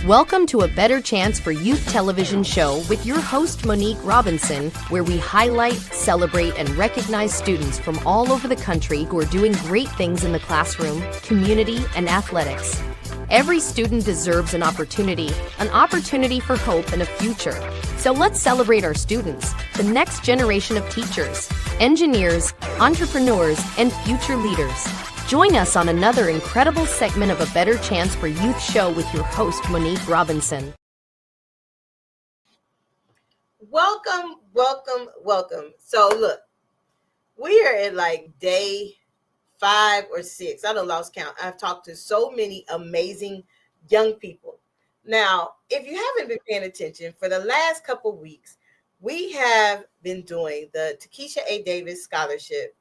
Welcome to A Better Chance for Youth television show with your host, Monique Robinson, where we highlight, celebrate, and recognize students from all over the country who are doing great things in the classroom, community, and athletics. Every student deserves an opportunity for hope and a future. So let's celebrate our students, the next generation of teachers, engineers, entrepreneurs, and future leaders. Join us on another incredible segment of A Better Chance for Youth show with your host, Monique Robinson. Welcome. So look, we are at like day 5 or 6. I don't lost count. I've talked to so many amazing young people. Now, if you haven't been paying attention, for the last couple of weeks, we have been doing the Takisha A Scholarship,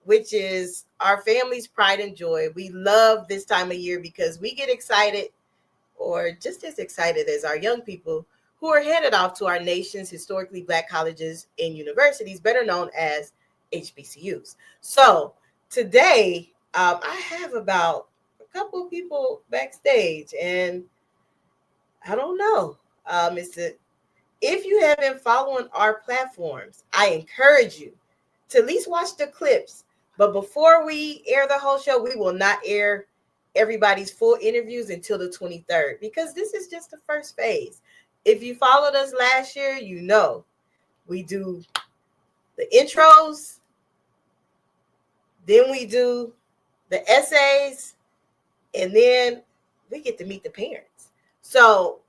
which is our family's pride and joy. We love this time of year because we get excited, or just as excited as our young people who are headed off to our nation's historically Black colleges and universities, better known as HBCUs. So today, I have about a couple of people backstage, and I don't know, if you have been following our platforms, I encourage you to at least watch the clips. But before we air the whole show, we will not air everybody's full interviews until the 23rd, because this is just the first phase. If you followed us last year, you know we do the intros, then we do the essays, and then we get to meet the parents. So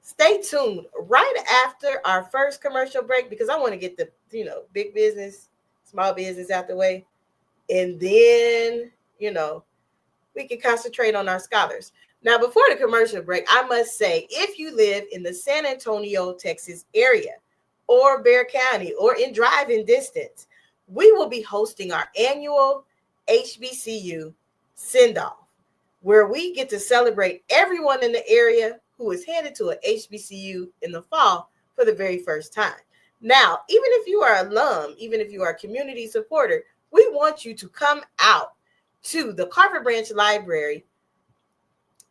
stay tuned right after our first commercial break, because I want to get the big business, small business out the way. And then, we can concentrate on our scholars. Now, before the commercial break, I must say, if you live in the San Antonio, Texas area, or Bexar County, or in driving distance, we will be hosting our annual HBCU send-off, where we get to celebrate everyone in the area who is headed to an HBCU in the fall for the very first time. Now, even if you are alum, even if you are a community supporter, we want you to come out to the Carver Branch Library,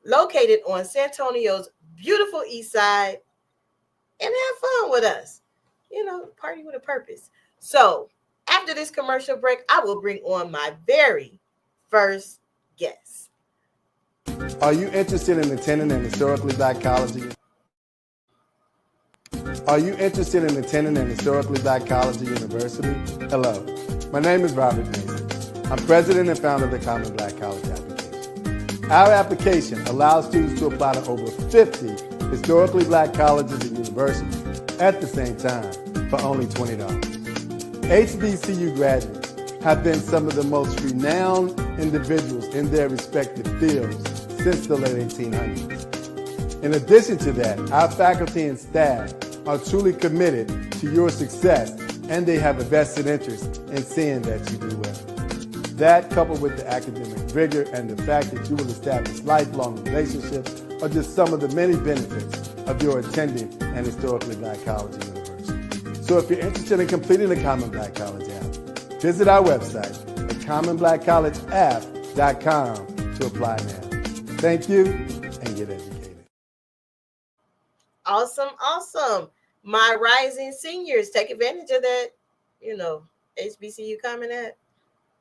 located on San Antonio's beautiful east side, and have fun with us. Party with a purpose. So after this commercial break, I will bring on my very first guest. Are you interested in attending an historically Black college? Are you interested in attending an historically Black college or university? Hello, my name is Robert Mason. I'm president and founder of the Common Black College application. Our application allows students to apply to over 50 historically Black colleges and universities at the same time for only $20. HBCU graduates have been some of the most renowned individuals in their respective fields since the late 1800s. In addition to that, our faculty and staff are truly committed to your success, and they have a vested interest in seeing that you do well. That, coupled with the academic rigor and the fact that you will establish lifelong relationships, are just some of the many benefits of your attending an historically Black college or university. So if you're interested in completing the Common Black College app, visit our website at commonblackcollegeapp.com to apply now. Thank you, and get educated. Awesome. My rising seniors, take advantage of that, HBCU Common App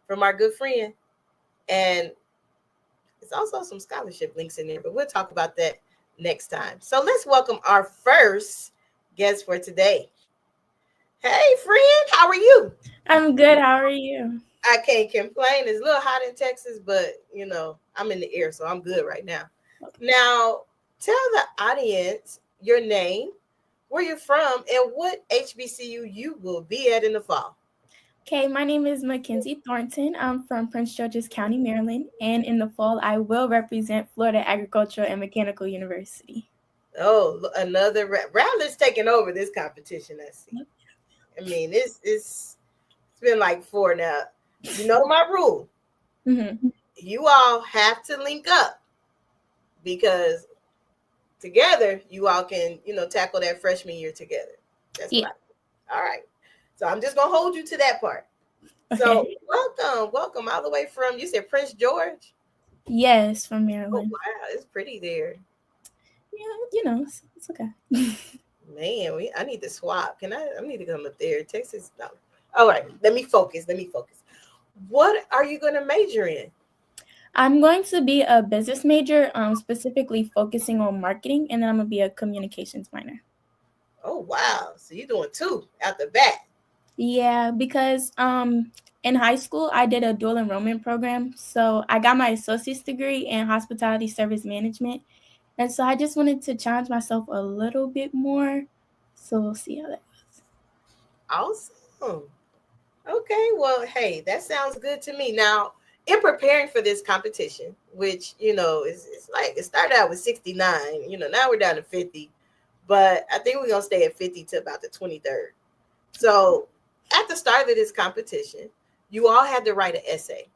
from our good friend. And it's also some scholarship links in there, but we'll talk about that next time. So let's welcome our first guest for today. Hey, friend, how are you? I'm good. How are you? I can't complain. It's a little hot in Texas, but, I'm in the air, so I'm good right now. Now, tell the audience your name, where you're from, and what HBCU you will be at in the fall. Okay, my name is Makenzie Thornton. I'm from Prince George's County, Maryland, and in the fall, I will represent Florida Agricultural and Mechanical University. Oh, another Rattler's taking over this competition, I see. I mean, it's been like 4 now. You know my rule. Mm-hmm. You all have to link up, because together you all can, tackle that freshman year together. That's right. All right. So I'm just gonna hold you to that part. So welcome all the way from, you said Prince George? Yes, from Maryland. Oh, wow, it's pretty there. It's okay. Man, I need to swap. I need to come up there. Texas. No. All right. Let me focus. What are you going to major in? I'm going to be a business major, specifically focusing on marketing, and then I'm going to be a communications minor. Oh, wow. So you're doing two out the bat. Yeah, because in high school, I did a dual enrollment program. So I got my associate's degree in hospitality service management. And so I just wanted to challenge myself a little bit more. So we'll see how that goes. Awesome. Okay. Well, hey, that sounds good to me. Now, in preparing for this competition, which, it's like it started out with 69, now we're down to 50. But I think we're going to stay at 50 to about the 23rd. So at the start of this competition, you all had to write an essay.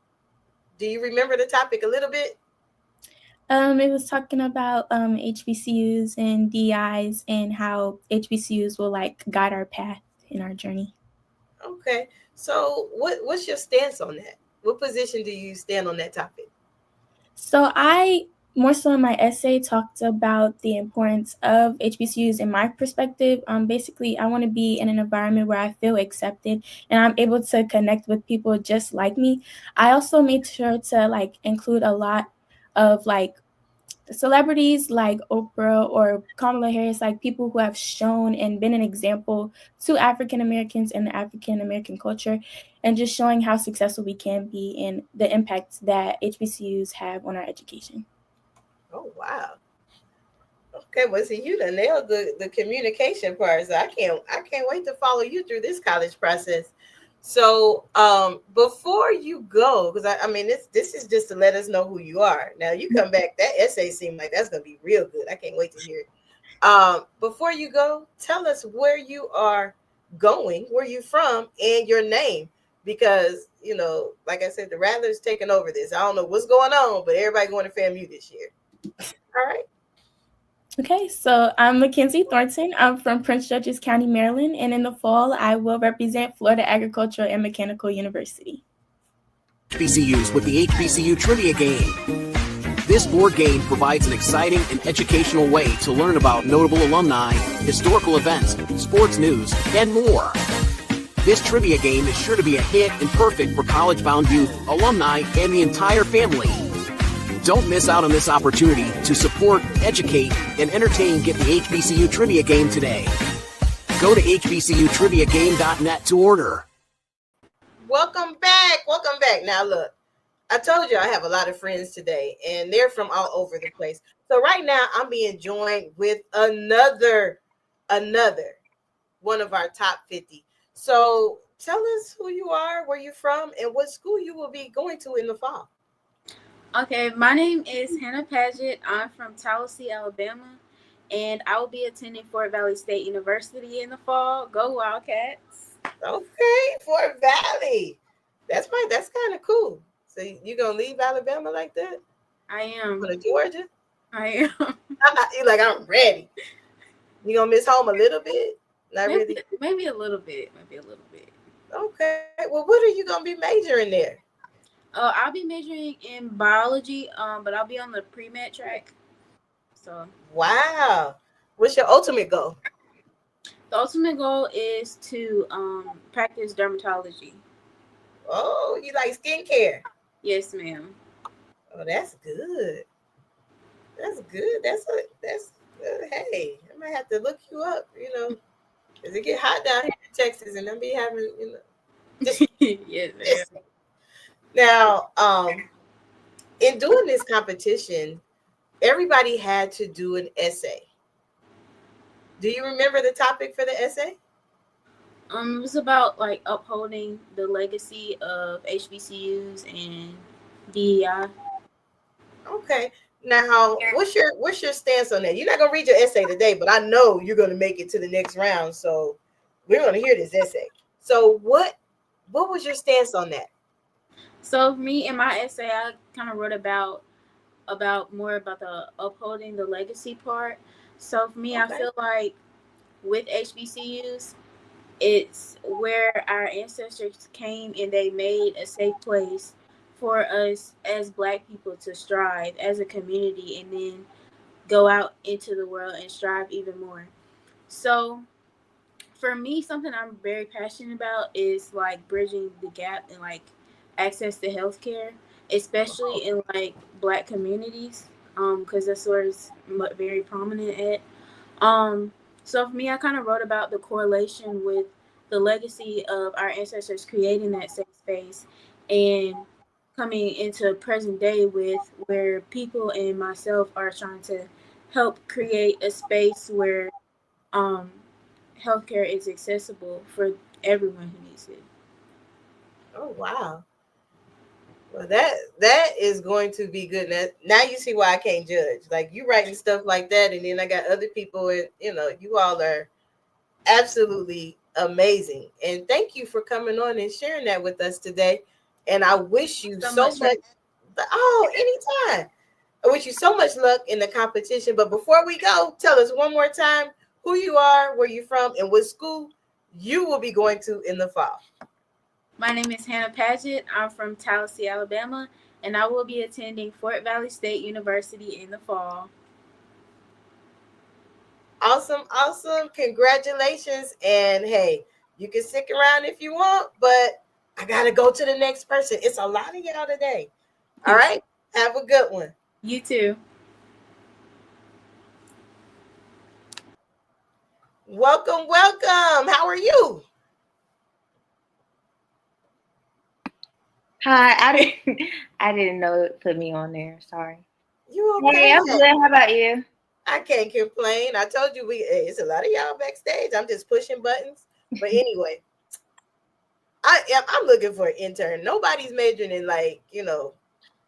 Do you remember the topic a little bit? It was talking about HBCUs and DIs and how HBCUs will guide our path in our journey. Okay. So what's your stance on that? What position do you stand on that topic? So I more so in my essay talked about the importance of HBCUs in my perspective. Basically, I want to be in an environment where I feel accepted and I'm able to connect with people just like me. I also made sure to include a lot of celebrities like Oprah or Kamala Harris, people who have shown and been an example to African Americans and the African American culture, and just showing how successful we can be and the impact that HBCUs have on our education. Oh, wow. Okay, well, see, you done nailed the communication part. So I can't wait to follow you through this college process. So before you go, because I mean this is just to let us know who you are. Now you come back, that essay seemed like that's gonna be real good. I can't wait to hear it. Before you go, tell us where you are going, where you from, and your name. Because like I said, the Rattlers taking over this. I don't know what's going on, but everybody going to FAMU this year. All right. Okay, so I'm Makenzie Thornton. I'm from Prince George's County, Maryland, and in the fall, I will represent Florida Agricultural and Mechanical University. HBCUs with the HBCU Trivia Game. This board game provides an exciting and educational way to learn about notable alumni, historical events, sports news, and more. This trivia game is sure to be a hit and perfect for college-bound youth, alumni, and the entire family. Don't miss out on this opportunity to support, educate, and entertain Get the HBCU Trivia Game today. Go to hbcutriviagame.net to order. Welcome back. Now, look, I told you I have a lot of friends today, and they're from all over the place. So right now, I'm being joined with another one of our top 50. So tell us who you are, where you're from, and what school you will be going to in the fall. Okay, my name is Hannah Padgett. I'm from Tallahassee, Alabama, and I will be attending Fort Valley State University in the fall. Go Wildcats! Okay, Fort Valley. That's kind of cool. So you gonna leave Alabama like that? I am. Go to Georgia? I am. You're like, I'm ready. You gonna miss home a little bit? Not really. Maybe a little bit. Okay. Well, what are you gonna be majoring there? I'll be majoring in biology, but I'll be on the pre-med track. So. Wow. What's your ultimate goal? The ultimate goal is to practice dermatology. Oh, you like skincare? Yes, ma'am. Oh, that's good. That's good. That's good. Hey, I might have to look you up, because it get hot down here in Texas, and them be having, Yes, ma'am. Now, in doing this competition, everybody had to do an essay. Do you remember the topic for the essay? It was about upholding the legacy of HBCUs and DEI. Okay. Now, what's your stance on that? You're not gonna read your essay today, but I know you're gonna make it to the next round, so we're gonna hear this essay. So, what was your stance on that? So for me, in my essay, I kind of wrote about more about the upholding the legacy part. So for me, okay. I feel like with HBCUs, it's where our ancestors came and they made a safe place for us as Black people to strive as a community. And then go out into the world and strive even more. So for me, something I'm very passionate about is like bridging the gap and like access to healthcare, especially in like Black communities, because that's where it's very prominent at. Um, so for me, I kind of wrote about the correlation with the legacy of our ancestors creating that safe space and coming into present day with where people and myself are trying to help create a space where um, healthcare is accessible for everyone who needs it. Oh wow. Well, that is going to be good. Now you see why I can't judge. Like you writing stuff like that, and then I got other people, and you all are absolutely amazing. And thank you for coming on and sharing that with us today. And I wish you so much. Oh, anytime. I wish you so much luck in the competition. But before we go, tell us one more time who you are, where you're from, and what school you will be going to in the fall. My name is Hannah Padgett. I'm from Tallahassee, Alabama, and I will be attending Fort Valley State University in the fall. Awesome. Congratulations. And hey, you can stick around if you want, but I got to go to the next person. It's a lot of y'all today. All right. Have a good one. You too. Welcome. How are you? Hi, I didn't know it put me on there. Sorry. You okay? Hey, I'm good. How about you? I can't complain. I told you it's a lot of y'all backstage. I'm just pushing buttons. But anyway, I'm looking for an intern. Nobody's majoring in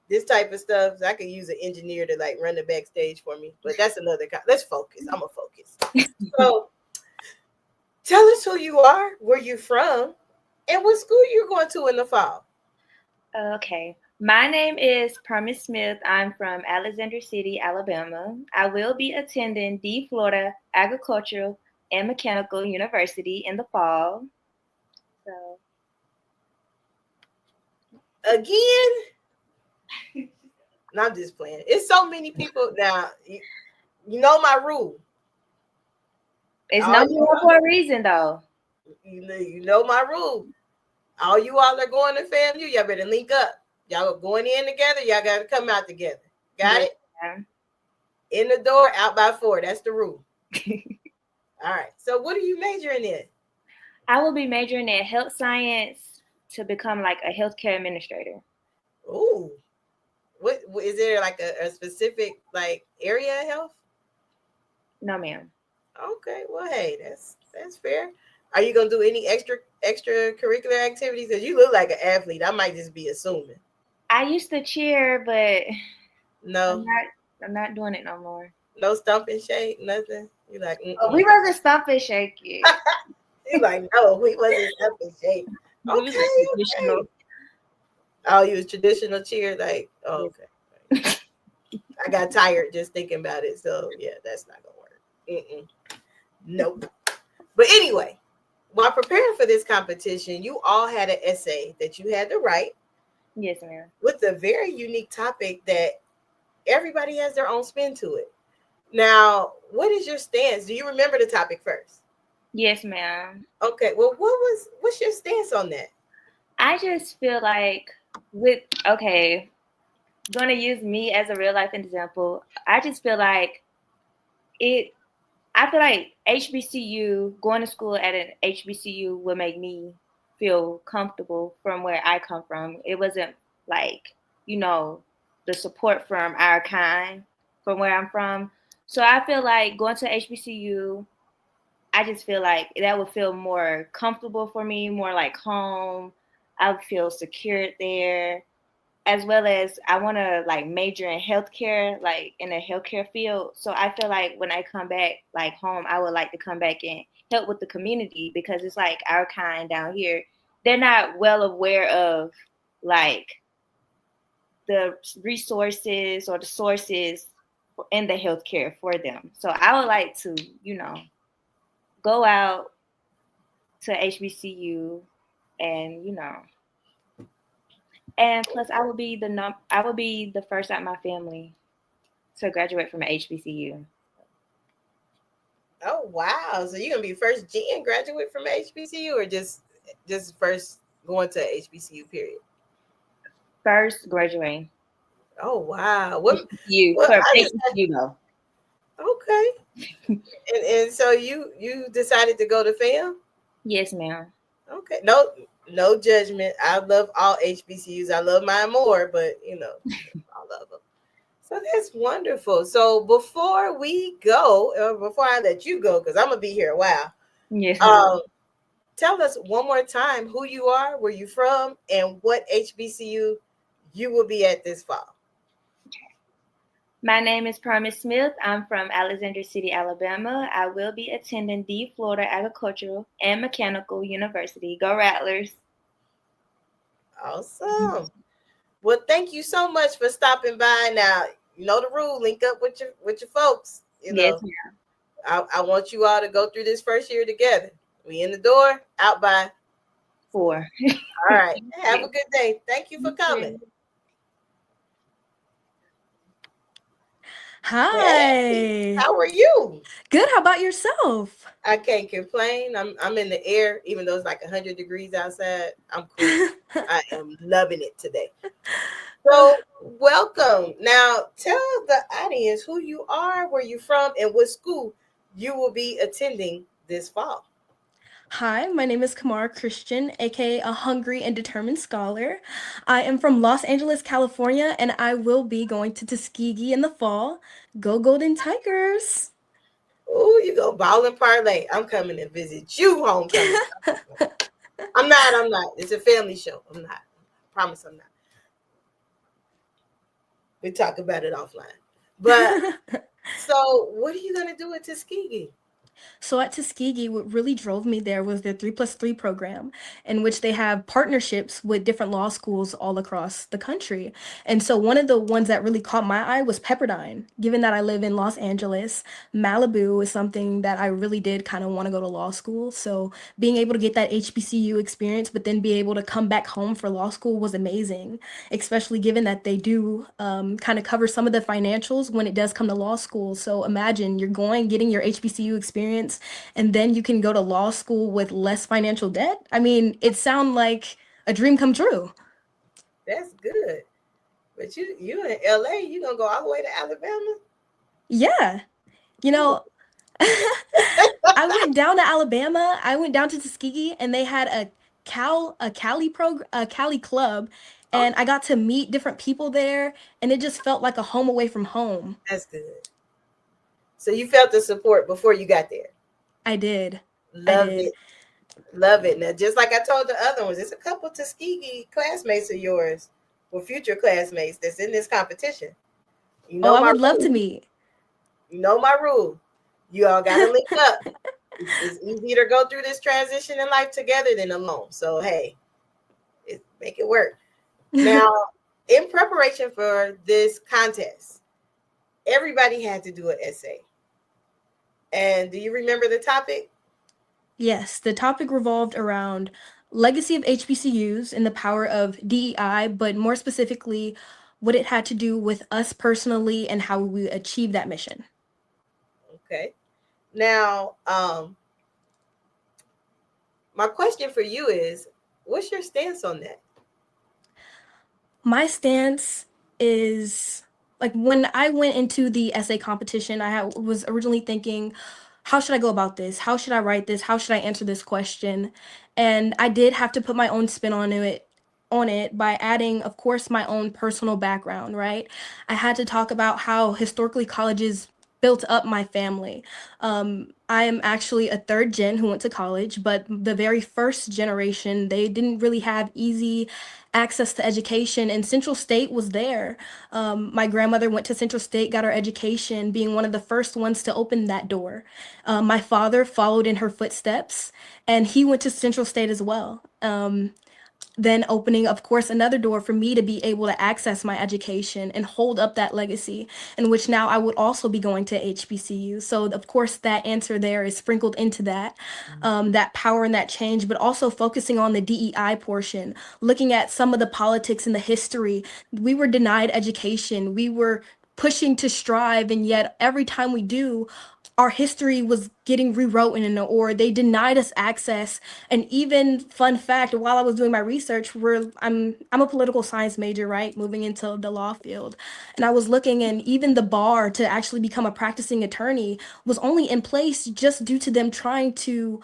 this type of stuff. So I could use an engineer to run the backstage for me. But that's another let's focus. I'm gonna focus. So tell us who you are, where you're from, and what school you're going to in the fall. Okay. My name is Promys Smith. I'm from Alexander City, Alabama. I will be attending the Florida Agricultural and Mechanical University in the fall. So again, no, I'm just playing. It's so many people now. You know my rule. It's number one for a reason, though. You know my rule. All you all are going to FAMU. Y'all better link up. Y'all are going in together. Y'all got to come out together. Got it? In the door, out by 4. That's the rule. All right. So what are you majoring in? I will be majoring in health science to become like a healthcare administrator. Ooh. What is there like a specific area of health? No, ma'am. Okay. Well, hey, that's fair. Are you gonna do any extracurricular activities? Because you look like an athlete. I might just be assuming. I used to cheer, but no, I'm not doing it no more. No stump and shake, nothing. You like? Oh, we wasn't stump and shake yet. You like? No, we wasn't stump and shake. Okay. Oh, you was traditional cheer, okay. I got tired just thinking about it. So yeah, that's not gonna work. Nope. But anyway, while preparing for this competition, you all had an essay that you had to write. Yes, ma'am. With a very unique topic that everybody has their own spin to it. Now, what is your stance? Do you remember the topic first? Yes, ma'am. Okay. Well, what's your stance on that? I just feel like going to use me as a real life example. I just feel like I feel like HBCU, going to school at an HBCU would make me feel comfortable from where I come from. It wasn't the support from our kind from where I'm from. So I feel like going to HBCU, I just feel like that would feel more comfortable for me, more like home. I would feel secured there, as well as I want to major in healthcare, in the healthcare field. So I feel like when I come back home, I would like to come back and help with the community, because it's our kind down here. They're not well aware of the resources or the sources in the healthcare for them. So I would like to, go out to HBCU and, and plus I would be the first out of my family to graduate from HBCU. Oh wow! So you're gonna be first gen graduate from HBCU, or just first going to HBCU period? First graduating. Oh wow! What? You Well, for I just, HBCU though. okay. and so you decided to go to FAM? Yes, ma'am. Okay. No judgment. I love all HBCUs. I love mine more, but I love them. So that's wonderful. So before we go, or before I let you go, because I'm gonna be here a while. Yes, ma'am. Tell us one more time who you are, where you from, and what HBCU you will be at this fall. My name is Promys Smith. I'm from Alexandria City, Alabama. I will be attending the Florida Agricultural and Mechanical University. Go Rattlers. Awesome. Well, thank you so much for stopping by. Now, you know the rule, link up with your folks. Yes, ma'am. I want you all to go through this first year together. We in the door, out by 4. All right. Have a good day. Thank you for coming. Hi. Hey, how are you? Good. How about yourself? I can't complain. I'm in the air, even though it's like 100 degrees outside. I'm cool. I am loving it today. So welcome. Now tell the audience who you are, where you're from, and what school you will be attending this fall. Hi, my name is Camara Christian, aka a hungry and determined scholar. I am from Los Angeles, California, and I will be going to Tuskegee in the fall. Go Golden Tigers! Oh, you go ball and parlay. I'm coming to visit you, homecoming. I'm not. It's a family show. I'm not. I promise I'm not. We talk about it offline. But so what are you gonna do at Tuskegee? So at Tuskegee, what really drove me there was their 3+3 program, in which they have partnerships with different law schools all across the country. And so one of the ones that really caught my eye was Pepperdine. Given that I live in Los Angeles, Malibu is something that I really did kind of want to go to law school. So being able to get that HBCU experience, but then be able to come back home for law school was amazing, especially given that they do kind of cover some of the financials when it does come to law school. So imagine you're getting your HBCU experience, and then you can go to law school with less financial debt. I mean, it sounds like a dream come true. That's good. But you in LA, you gonna go all the way to Alabama? Yeah. I went down to Alabama. I went down to Tuskegee, and they had a Cali club, and I got to meet different people there, and it just felt like a home away from home. That's good. So you felt the support before you got there. I did. Love it. Now, just like I told the other ones, there's a couple Tuskegee classmates of yours, or future classmates, that's in this competition. I would love to meet. You know my rule. You all got to link up. It's easier to go through this transition in life together than alone. So, hey, make it work. Now, in preparation for this contest, everybody had to do an essay. And do you remember the topic? Yes, the topic revolved around legacy of HBCUs and the power of DEI, but more specifically, what it had to do with us personally and how we achieve that mission. Okay. Now, my question for you is, what's your stance on that? My stance is, like, when I went into the essay competition, was originally thinking, how should I go about this? How should I write this? How should I answer this question? And I did have to put my own spin on it by adding, of course, my own personal background, right? I had to talk about how historically colleges built up my family. I am actually a third gen who went to college, but the very first generation, they didn't really have easy access to education, and Central State was there. My grandmother went to Central State, got her education, being one of the first ones to open that door. My father followed in her footsteps, and he went to Central State as well. Then opening, of course, another door for me to be able to access my education and hold up that legacy, in which now I would also be going to HBCU. So, of course, that answer there is sprinkled into that, that power and that change, but also focusing on the DEI portion, looking at some of the politics and the history. We were denied education. We were pushing to strive, and yet every time we do, our history was getting rewritten, or they denied us access. And even fun fact, while I was doing my research, I'm a political science major, right? Moving into the law field. And I was looking, and even the bar to actually become a practicing attorney was only in place just due to them trying to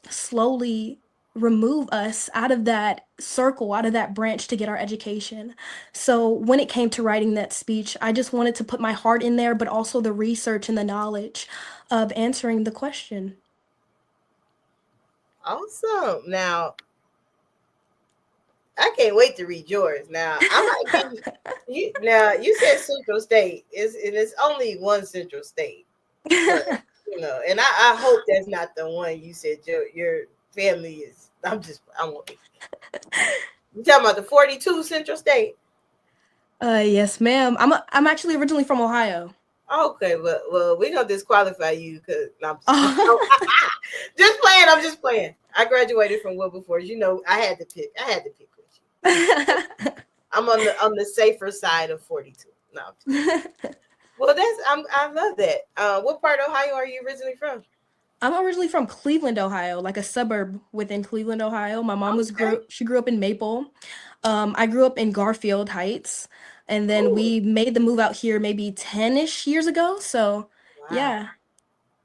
slowly remove us out of that circle, out of that branch to get our education. So when it came to writing that speech, I just wanted to put my heart in there, but also the research and the knowledge of answering the question. Awesome. Now, I can't wait to read yours. Now, I might give you. Now, you said Central State and it's only one Central State. But, and I hope that's not the one you said your family is. I won't. You talking about the 42 Central State? Yes, ma'am. I'm actually originally from Ohio. Okay, well, we're gonna disqualify you because just playing. I'm just playing. I graduated from Wilberforce. I had to pick. I'm on the safer side of 42. No. Well, I love that. What part of Ohio are you originally from? I'm originally from Cleveland, Ohio, like a suburb within Cleveland, Ohio. My mom she grew up in Maple. I grew up in Garfield Heights, and then we made the move out here maybe 10-ish years ago. So, yeah.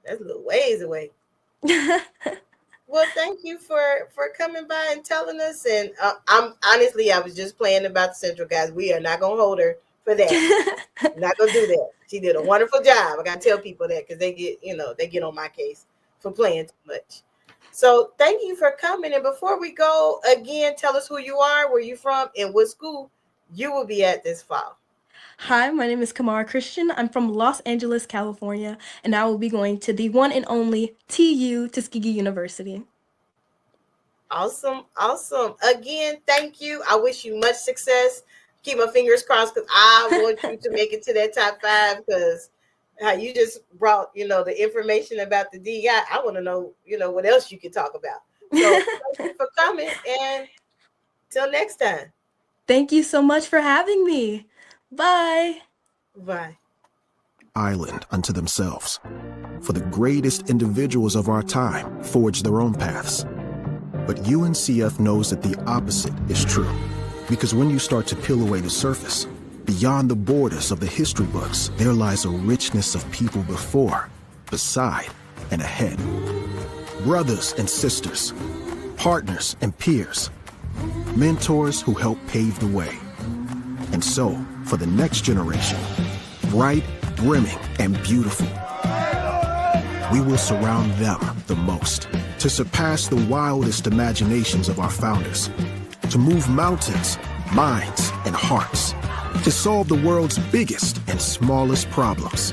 That's a little ways away. Well, thank you for coming by and telling us. And I was just playing about the Central guys. We are not gonna hold her for that. Not gonna do that. She did a wonderful job. I gotta tell people that because they get on my case for playing too much. So thank you for coming. And before we go, again, tell us who you are, where you're from, and what school you will be at this fall. Hi, my name is Camara Christian. I'm from Los Angeles, California, and I will be going to the one and only TU, Tuskegee University. Awesome. Again, thank you. I wish you much success. Keep my fingers crossed because I want you to make it to that top 5 because you just brought, the information about the DEI. I want to know, what else you can talk about. So thank you for coming, and till next time. Thank you so much for having me. Bye. Bye. Island unto themselves. For the greatest individuals of our time forged their own paths. But UNCF knows that the opposite is true. Because when you start to peel away the surface, beyond the borders of the history books, there lies a richness of people before, beside, and ahead. Brothers and sisters, partners and peers, mentors who help pave the way. And so, for the next generation, bright, brimming, and beautiful, we will surround them the most to surpass the wildest imaginations of our founders, to move mountains, minds, and hearts, to solve the world's biggest and smallest problems,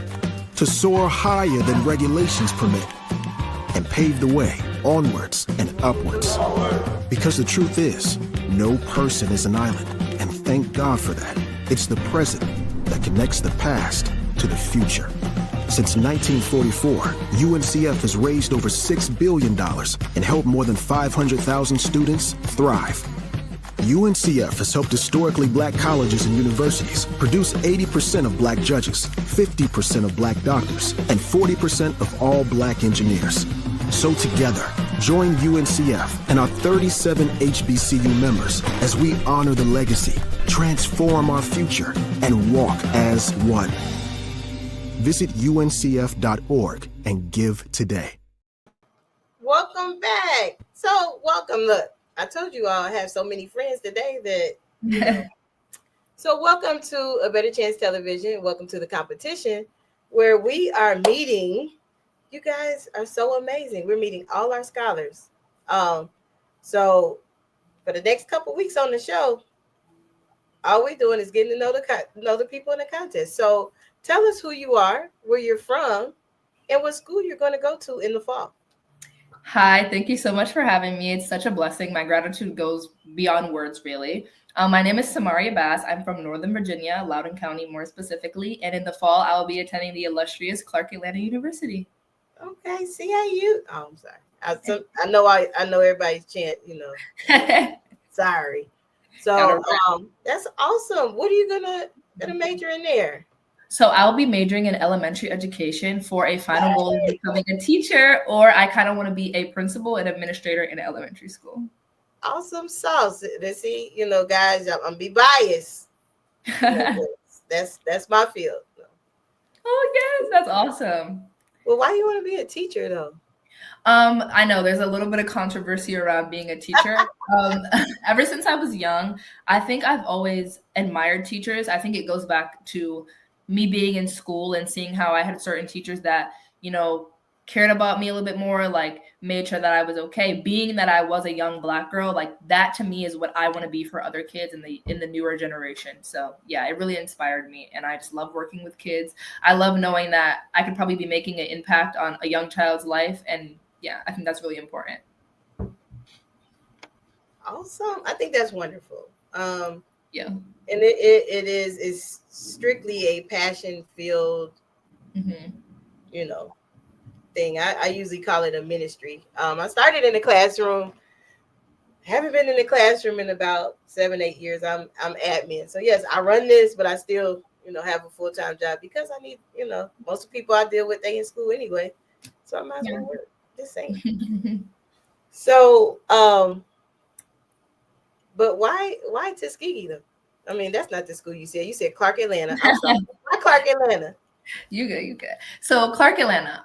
to soar higher than regulations permit, and pave the way onwards and upwards. Because the truth is, no person is an island, and thank God for that. It's the present that connects the past to the future. Since 1944, UNCF has raised over $6 billion and helped more than 500,000 students thrive. UNCF has helped historically black colleges and universities produce 80% of black judges, 50% of black doctors, and 40% of all black engineers. So together, join UNCF and our 37 HBCU members as we honor the legacy, transform our future, and walk as one. Visit uncf.org and give today. Welcome back. So welcome. Look, I told you all I have so many friends today that, So welcome to A Better Chance Television. Welcome to the competition where we are meeting. You guys are so amazing. We're meeting all our scholars. So for the next couple weeks on the show, all we're doing is getting to know the people in the contest. So tell us who you are, where you're from, and what school you're going to go to in the fall. Hi, thank you so much for having me. It's such a blessing. My gratitude goes beyond words, really. My name is Samara Bass. I'm from Northern Virginia, Loudoun County more specifically. And in the fall, I will be attending the illustrious Clark Atlanta University. Okay, CAU. Oh, I'm sorry. I know everybody's chant, Sorry. So that's awesome. What are you gonna Got a major in there. So I'll be majoring in elementary education for a final goal of becoming a teacher, or I kind of want to be a principal and administrator in elementary school. Awesome sauce. Let's see, guys, I'm be biased. That's my field. Oh yes, that's awesome. Well, why do you want to be a teacher though? I know there's a little bit of controversy around being a teacher. Ever since I was young, I think I've always admired teachers. I think it goes back to me being in school and seeing how I had certain teachers that, cared about me a little bit more, like made sure that I was okay. Being that I was a young Black girl, like that to me is what I want to be for other kids in the newer generation. So yeah, it really inspired me, and I just love working with kids. I love knowing that I could probably be making an impact on a young child's life, and yeah, I think that's really important. Awesome. I think that's wonderful. Yeah. And it's strictly a passion filled, thing. I usually call it a ministry. I started in the classroom. Haven't been in the classroom in about 7-8 years. I'm admin. So yes, I run this, but I still, have a full-time job because I need, most of the people I deal with, they in school anyway. So I might as well work. This ain't. So, but why Tuskegee though? I mean, that's not the school you said. You said Clark Atlanta. I'm sorry. Why Clark Atlanta? You good. So Clark Atlanta.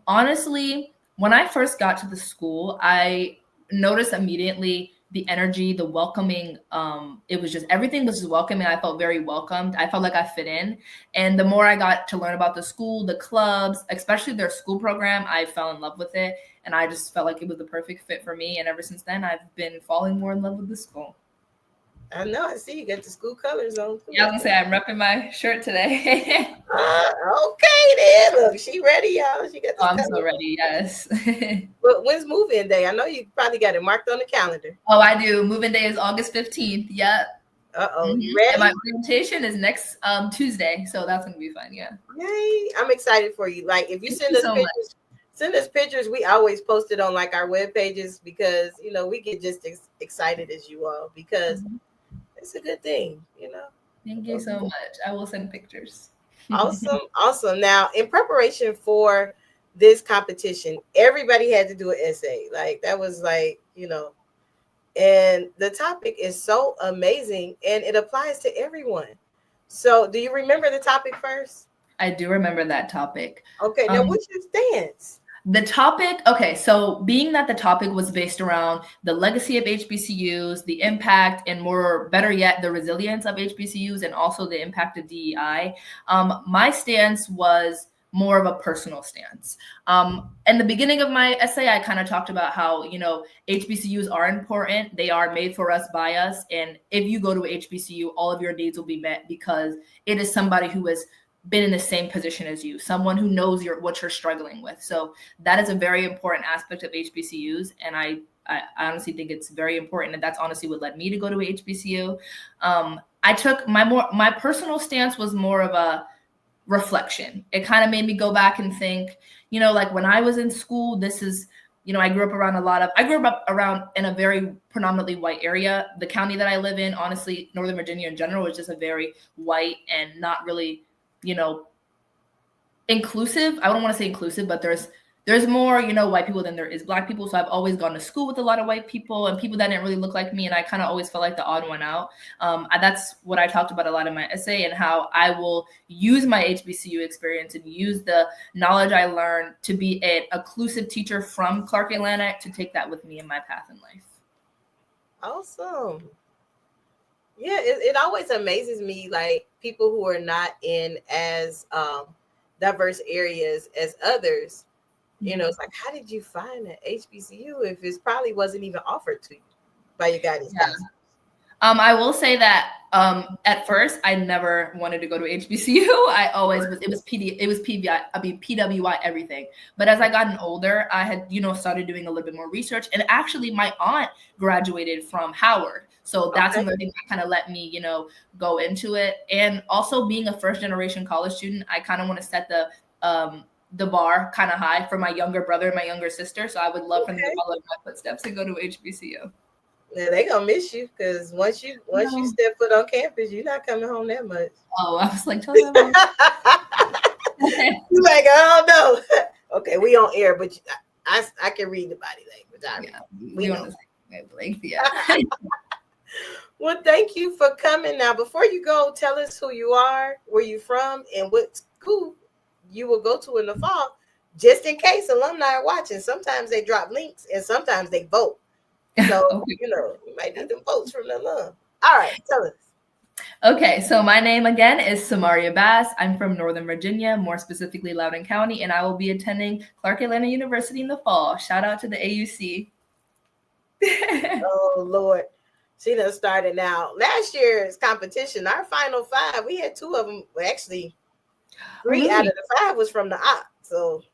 Honestly, when I first got to the school, I noticed immediately the energy, the welcoming. It was just, everything was just welcoming. I felt very welcomed. I felt like I fit in. And the more I got to learn about the school, the clubs, especially their school program, I fell in love with it. And I just felt like it was the perfect fit for me. And ever since then, I've been falling more in love with the school. I know. I see you got the school colors on. Yeah, I was gonna say I'm repping my shirt today. Okay, then. Look, she ready, y'all. She got. I'm so ready. Yes. But when's move-in day? I know you probably got it marked on the calendar. Oh, I do. Move-in day is August 15th. Yep. You ready? And my presentation is next Tuesday, so that's gonna be fun. Yeah. Yay! I'm excited for you. Like, if you send us pictures. Send us pictures. We always post it on like our web pages because we get just as excited as you all because it's a good thing, Thank you so much. I will send pictures. Awesome. Now, in preparation for this competition, everybody had to do an essay. Like that was like, and the topic is so amazing and it applies to everyone. So do you remember the topic first? I do remember that topic. Okay, now what's your stance? The topic, okay, so being that the topic was based around the legacy of HBCUs, the impact, and better yet, the resilience of HBCUs, and also the impact of DEI, my stance was more of a personal stance. In the beginning of my essay, I kind of talked about how, HBCUs are important. They are made for us, by us. And if you go to HBCU, all of your needs will be met because it is somebody who has been in the same position as you, someone who knows what you're struggling with. So that is a very important aspect of HBCUs. And I honestly think it's very important. And that's honestly what led me to go to HBCU. I took my personal stance was more of a reflection. It kind of made me go back and think, like when I was in school, this is, I grew up around in a very predominantly white area. The county that I live in, honestly, Northern Virginia in general, is just a very white and not really, inclusive. I don't want to say inclusive, but there's more, white people than there is Black people. So I've always gone to school with a lot of white people and people that didn't really look like me. And I kind of always felt like the odd one out. That's what I talked about a lot in my essay and how I will use my HBCU experience and use the knowledge I learned to be an inclusive teacher from Clark Atlanta to take that with me in my path in life. Awesome. Yeah, it always amazes me, like people who are not in as diverse areas as others. It's like, how did you find an HBCU if it probably wasn't even offered to you by your guidance counselor? I will say that at first I never wanted to go to HBCU. I always was. It was PWI everything. But as I gotten older, I had started doing a little bit more research. And actually, my aunt graduated from Howard, so that's another thing that kind of let me go into it. And also being a first generation college student, I kind of want to set the bar kind of high for my younger brother and my younger sister. So I would love for them to follow in my footsteps and go to HBCU. Yeah, they gonna miss you because once you step foot on campus, you're not coming home that much. Oh, I was like, tell them. You're like, oh no. Okay, we on air, but I can read the body language. We know. Yeah. Well, thank you for coming. Now, before you go, tell us who you are, where you from, and what school you will go to in the fall, just in case alumni are watching. Sometimes they drop links, and sometimes they vote. So, Okay. You might need them votes from the alum. All right, tell us. Okay, so my name again is Samara Bass. I'm from Northern Virginia, more specifically Loudoun County, and I will be attending Clark Atlanta University in the fall. Shout out to the AUC. Oh, Lord. She done started now. Last year's competition, our final 5, we had 2 of them. Well, actually, 3 out of the 5 was from the op. So,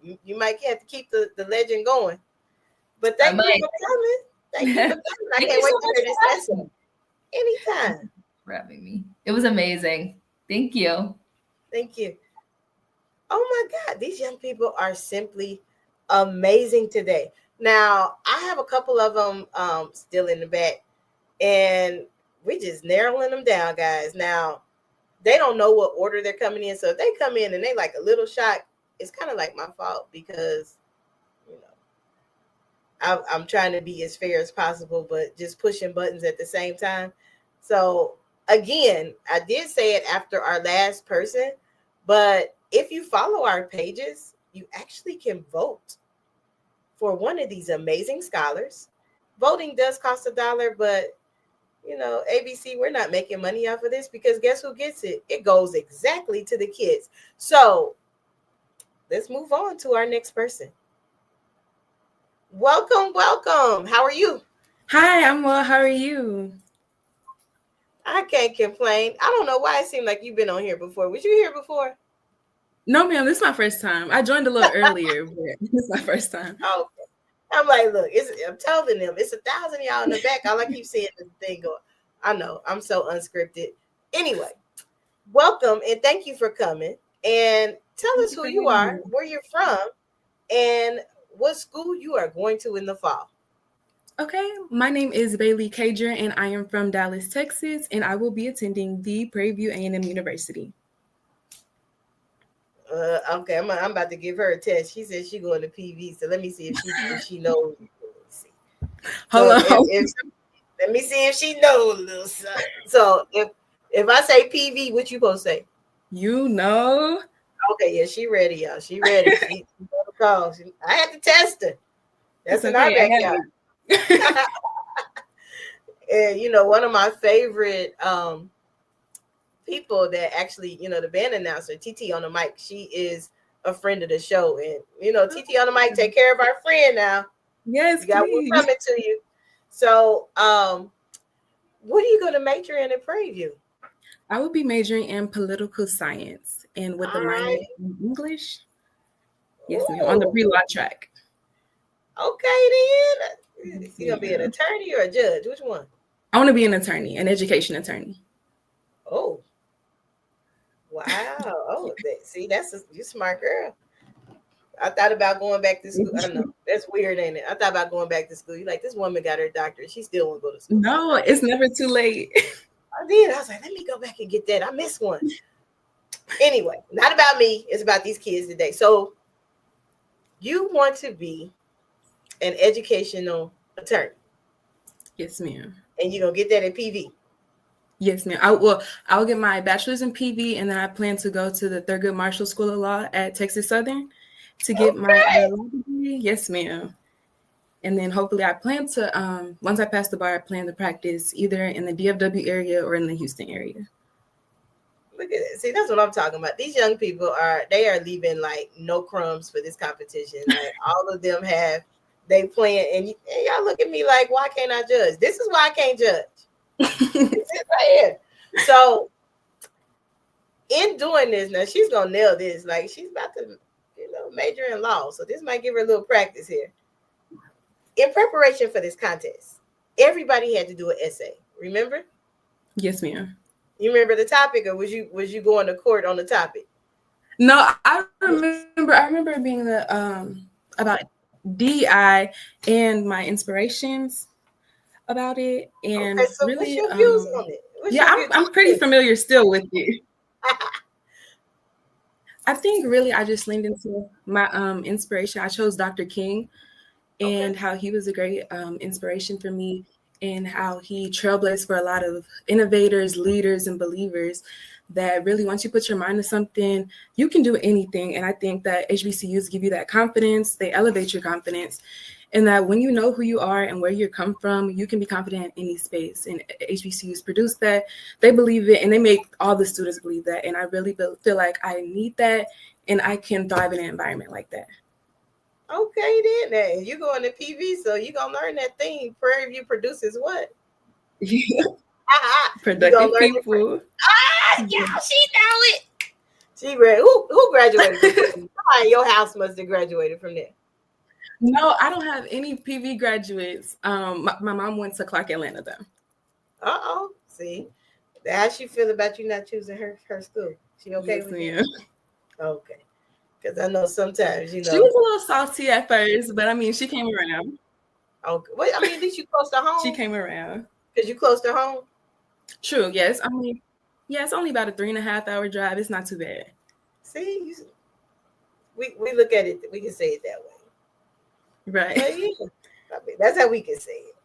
you might have to keep the legend going. But thank you for coming. Thank you for coming. I can't wait to hear this lesson. Anytime. For having me. It was amazing. Thank you. Thank you. Oh my God, these young people are simply amazing today. Now, I have a couple of them still in the back, and we're just narrowing them down, guys. Now, they don't know what order they're coming in. So if they come in and they like a little shock, it's kind of like my fault because, I'm trying to be as fair as possible, but just pushing buttons at the same time. So again, I did say it after our last person, but if you follow our pages, you actually can vote for one of these amazing scholars. Voting does cost $1, but ABC, we're not making money off of this because guess who gets it? It goes exactly to the kids. So let's move on to our next person. Welcome. How are you? Hi, I'm well. How are you? I can't complain. I don't know why it seemed like you've been on here before. Was you here before? No, ma'am. This is my first time. I joined a little earlier, but this is my first time. Okay. I'm like, look, I'm telling them it's 1,000 of y'all in the back. All I keep seeing is the thing going. I know. I'm so unscripted. Anyway, welcome and thank you for coming. And tell us who you are, where you're from, and what school you are going to in the fall. Okay, my name is Bailey Cager, and I am from Dallas, Texas, and I will be attending the Prairie View A&M University. Okay, I'm about to give her a test. She said she's going to PV, so let me see if she knows. Hello. Let me see if she knows a little something. So if I say PV, what you supposed to say? Okay, yeah, she ready, y'all. She ready. She call. I had to test her. That's in our backyard. And one of my favorite people that actually, the band announcer, TT on the mic, she is a friend of the show. And TT on the mic, take care of our friend now. Yes, you got one coming to you. So what are you going to major in at Prairie View? I will be majoring in political science and with a minor in English. Yes, ma'am, on the pre-law track. Okay, then. You going to be an attorney or a judge? Which one? I want to be an attorney, an education attorney. Oh. Wow. Oh, see, you're a smart girl. I thought about going back to school. I don't know. That's weird, ain't it? I thought about going back to school. You're like, this woman got her doctorate. She still won't go to school. No, it's never too late. I did. I was like, let me go back and get that. I missed one. Anyway, not about me. It's about these kids today. So you want to be an educational attorney. Yes, ma'am. And you're going to get that at PV. Yes, ma'am. I'll get my bachelor's in PV, and then I plan to go to the Thurgood Marshall School of Law at Texas Southern to get my law degree. Yes, ma'am. And then hopefully I plan to, once I pass the bar, I plan to practice either in the DFW area or in the Houston area. Look at it. See, that's what I'm talking about. These young people are leaving like no crumbs for this competition. Like all of them they playing, and y'all look at me like, why can't I judge? This is why I can't judge. This is right here. So in doing this, now she's gonna nail this. Like she's about to, major in law. So this might give her a little practice here. In preparation for this contest, everybody had to do an essay. Remember? Yes, ma'am. You remember the topic, or was you going to court on the topic? No, I remember being about DI and my inspirations about it. And Okay, so really, what's your views on it? I'm pretty familiar still with it. I think really I just leaned into my inspiration. I chose Dr. King and how he was a great inspiration for me, and how he trailblazed for a lot of innovators, leaders, and believers that really once you put your mind to something, you can do anything. And I think that HBCUs give you that confidence. They elevate your confidence. And that when you know who you are and where you come from, you can be confident in any space. And HBCUs produce that. They believe it, and they make all the students believe that. And I really feel like I need that, and I can thrive in an environment like that. Okay, then. You go into PV, so you're going to learn that thing. Prairie View produces what? Productive people. Yeah, she know it. Who graduated from there? Somebody in your house must have graduated from there. No, I don't have any PV graduates. My mom went to Clark Atlanta though. Uh-oh. See, how she feel about you not choosing her school? She okay with you? Okay. Because I know sometimes, she was a little salty at first, but I mean, she came around. Okay. Well, I mean, at least you close to home. She came around. Because you close to home? True, yes. I mean, yeah, it's only about a 3.5-hour drive. It's not too bad. See, we look at it, we can say it that way. Right. Yeah. I mean, that's how we can say it.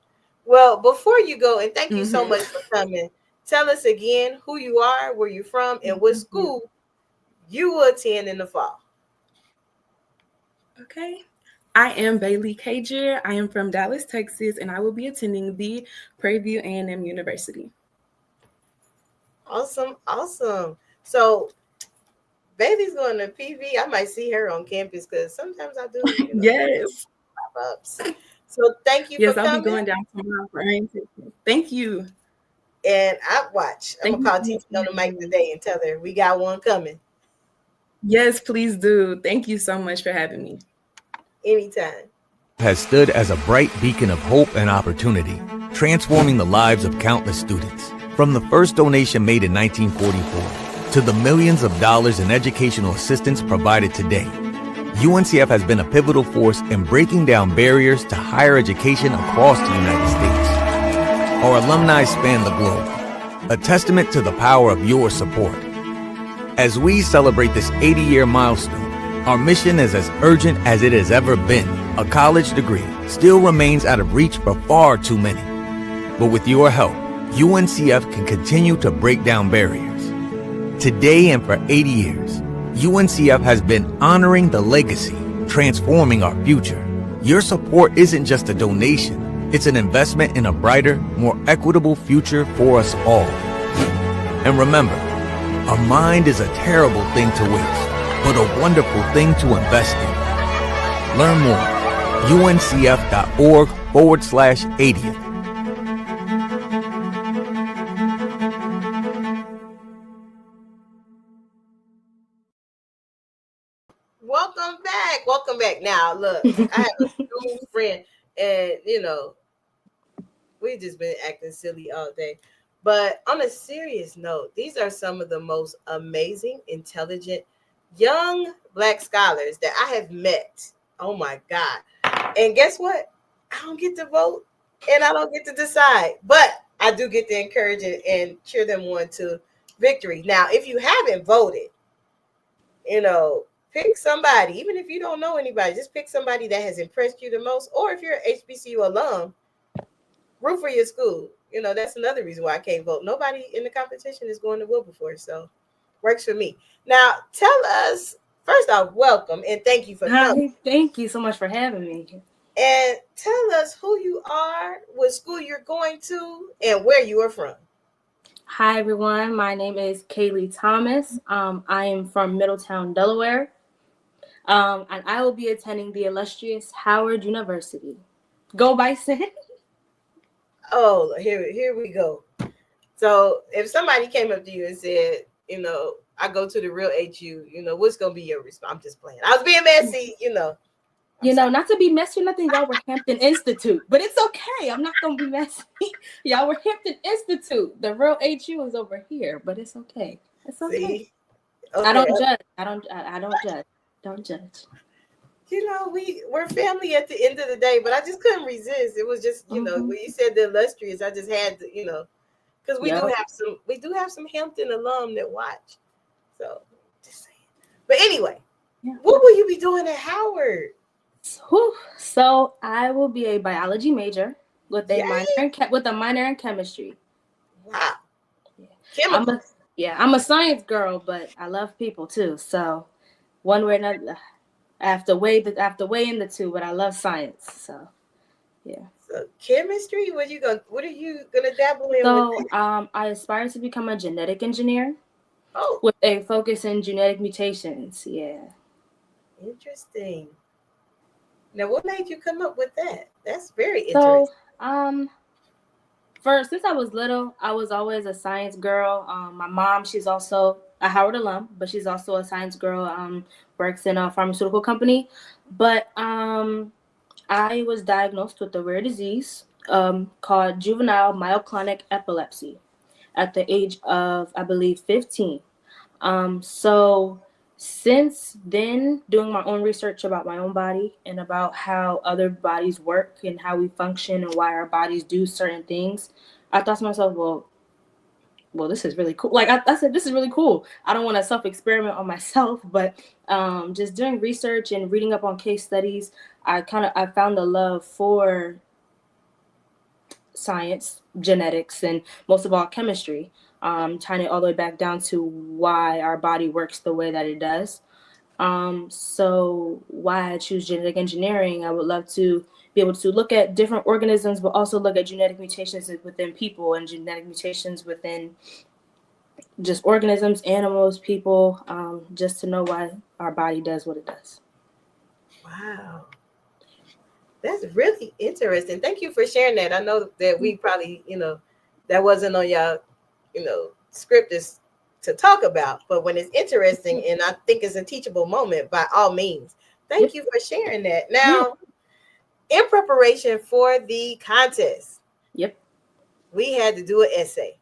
Well, before you go, and thank you so much for coming, tell us again who you are, where you're from, and what school you will attend in the fall. Okay. I am Bailey Cager. I am from Dallas, Texas, and I will be attending the Prairie View A&M University. Awesome. So Bailey's going to PV. I might see her on campus because sometimes I do. Yes. Pop-ups. So thank you for coming. Yes, I'll be going down tomorrow for orientation. Thank you. And I'm going to call Titi on the mic today and tell her we got one coming. Yes, please do. Thank you so much for having me. Anytime. Has stood as a bright beacon of hope and opportunity, transforming the lives of countless students. From the first donation made in 1944 to the millions of dollars in educational assistance provided today, UNCF has been a pivotal force in breaking down barriers to higher education across the United States. Our alumni span the globe, a testament to the power of your support. As we celebrate this 80-year milestone, our mission is as urgent as it has ever been. A college degree still remains out of reach for far too many. But with your help, UNCF can continue to break down barriers. Today and for 80 years, UNCF has been honoring the legacy, transforming our future. Your support isn't just a donation, it's an investment in a brighter, more equitable future for us all. And remember, a mind is a terrible thing to waste, but a wonderful thing to invest in. Learn more, uncf.org/80th. Welcome back. Now, look, I have a school friend, and we've just been acting silly all day. But on a serious note, these are some of the most amazing, intelligent, young Black scholars that I have met. Oh my God. And guess what? I don't get to vote and I don't get to decide, but I do get to encourage and cheer them on to victory. Now, if you haven't voted, pick somebody, even if you don't know anybody, just pick somebody that has impressed you the most. Or if you're an HBCU alum, root for your school. That's another reason why I can't vote. Nobody in the competition is going to Wilberforce, so works for me. Now, tell us, first off, welcome and thank you for coming. Thank you so much for having me. And tell us who you are, what school you're going to, and where you are from. Hi, everyone. My name is Kaylei Thomas. I am from Middletown, Delaware. And I will be attending the illustrious Howard University. Go Bison. Oh, here we go. So if somebody came up to you and said, I go to the real HU, what's going to be your response? I'm just playing. I was being messy, not to be messy or nothing. Y'all were Hampton Institute, but it's okay. I'm not going to be messy. Y'all were Hampton Institute. The real HU is over here, but it's okay. It's okay. See? Okay. I don't judge. I don't judge. Don't judge. you know, we're family at the end of the day, but I just couldn't resist. It was just, you know, when you said the illustrious, I just had to, you know, because we do have some Hampton alum that watch. So just saying. But anyway, what will you be doing at Howard? So I will be a biology major with a minor in chemistry. Wow. I'm a science girl, but I love people too. So one way or another, I have to weigh in the two, but I love science. So yeah. So chemistry, what are you gonna dabble in? So I aspire to become a genetic engineer. Oh. With a focus in genetic mutations. Yeah. Interesting. Now, what made you come up with that? That's very interesting. So, since I was little, I was always a science girl. My mom, she's also a Howard alum, but she's also a science girl. Works in a pharmaceutical company. But I was diagnosed with a rare disease called juvenile myoclonic epilepsy at the age of, I believe, 15. So since then, doing my own research about my own body and about how other bodies work and how we function and why our bodies do certain things, I thought to myself, well, this is really cool. Like I said, this is really cool. I don't want to self-experiment on myself, but just doing research and reading up on case studies, I found a love for science, genetics, and most of all chemistry. Tying it all the way back down to why our body works the way that it does. So why I choose genetic engineering, I would love to be able to look at different organisms, but also look at genetic mutations within people and genetic mutations within just organisms, animals, people, just to know why our body does what it does. Wow. That's really interesting. Thank you for sharing that. I know that we probably, you know, that wasn't on y'all, you know, script is to talk about, but when it's interesting and I think it's a teachable moment, by all means, thank you for sharing that. Now, in preparation for the contest, we had to do an essay.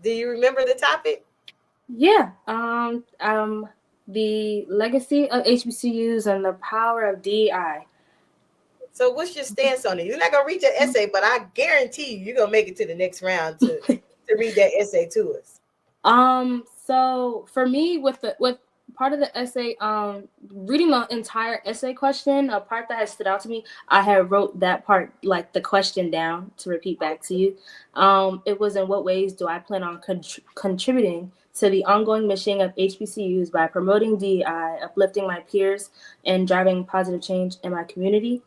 Do you remember the topic? Yeah. The legacy of HBCUs and the power of DEI. So what's your stance on it? You're not gonna read your essay, but I guarantee you're gonna make it to the next round to read that essay to us. So for me, with part of the essay, reading the entire essay question, a part that has stood out to me, I had wrote that part, like the question down to repeat back to you. It was, in what ways do I plan on contributing to the ongoing mission of HBCUs by promoting DEI, uplifting my peers, and driving positive change in my community?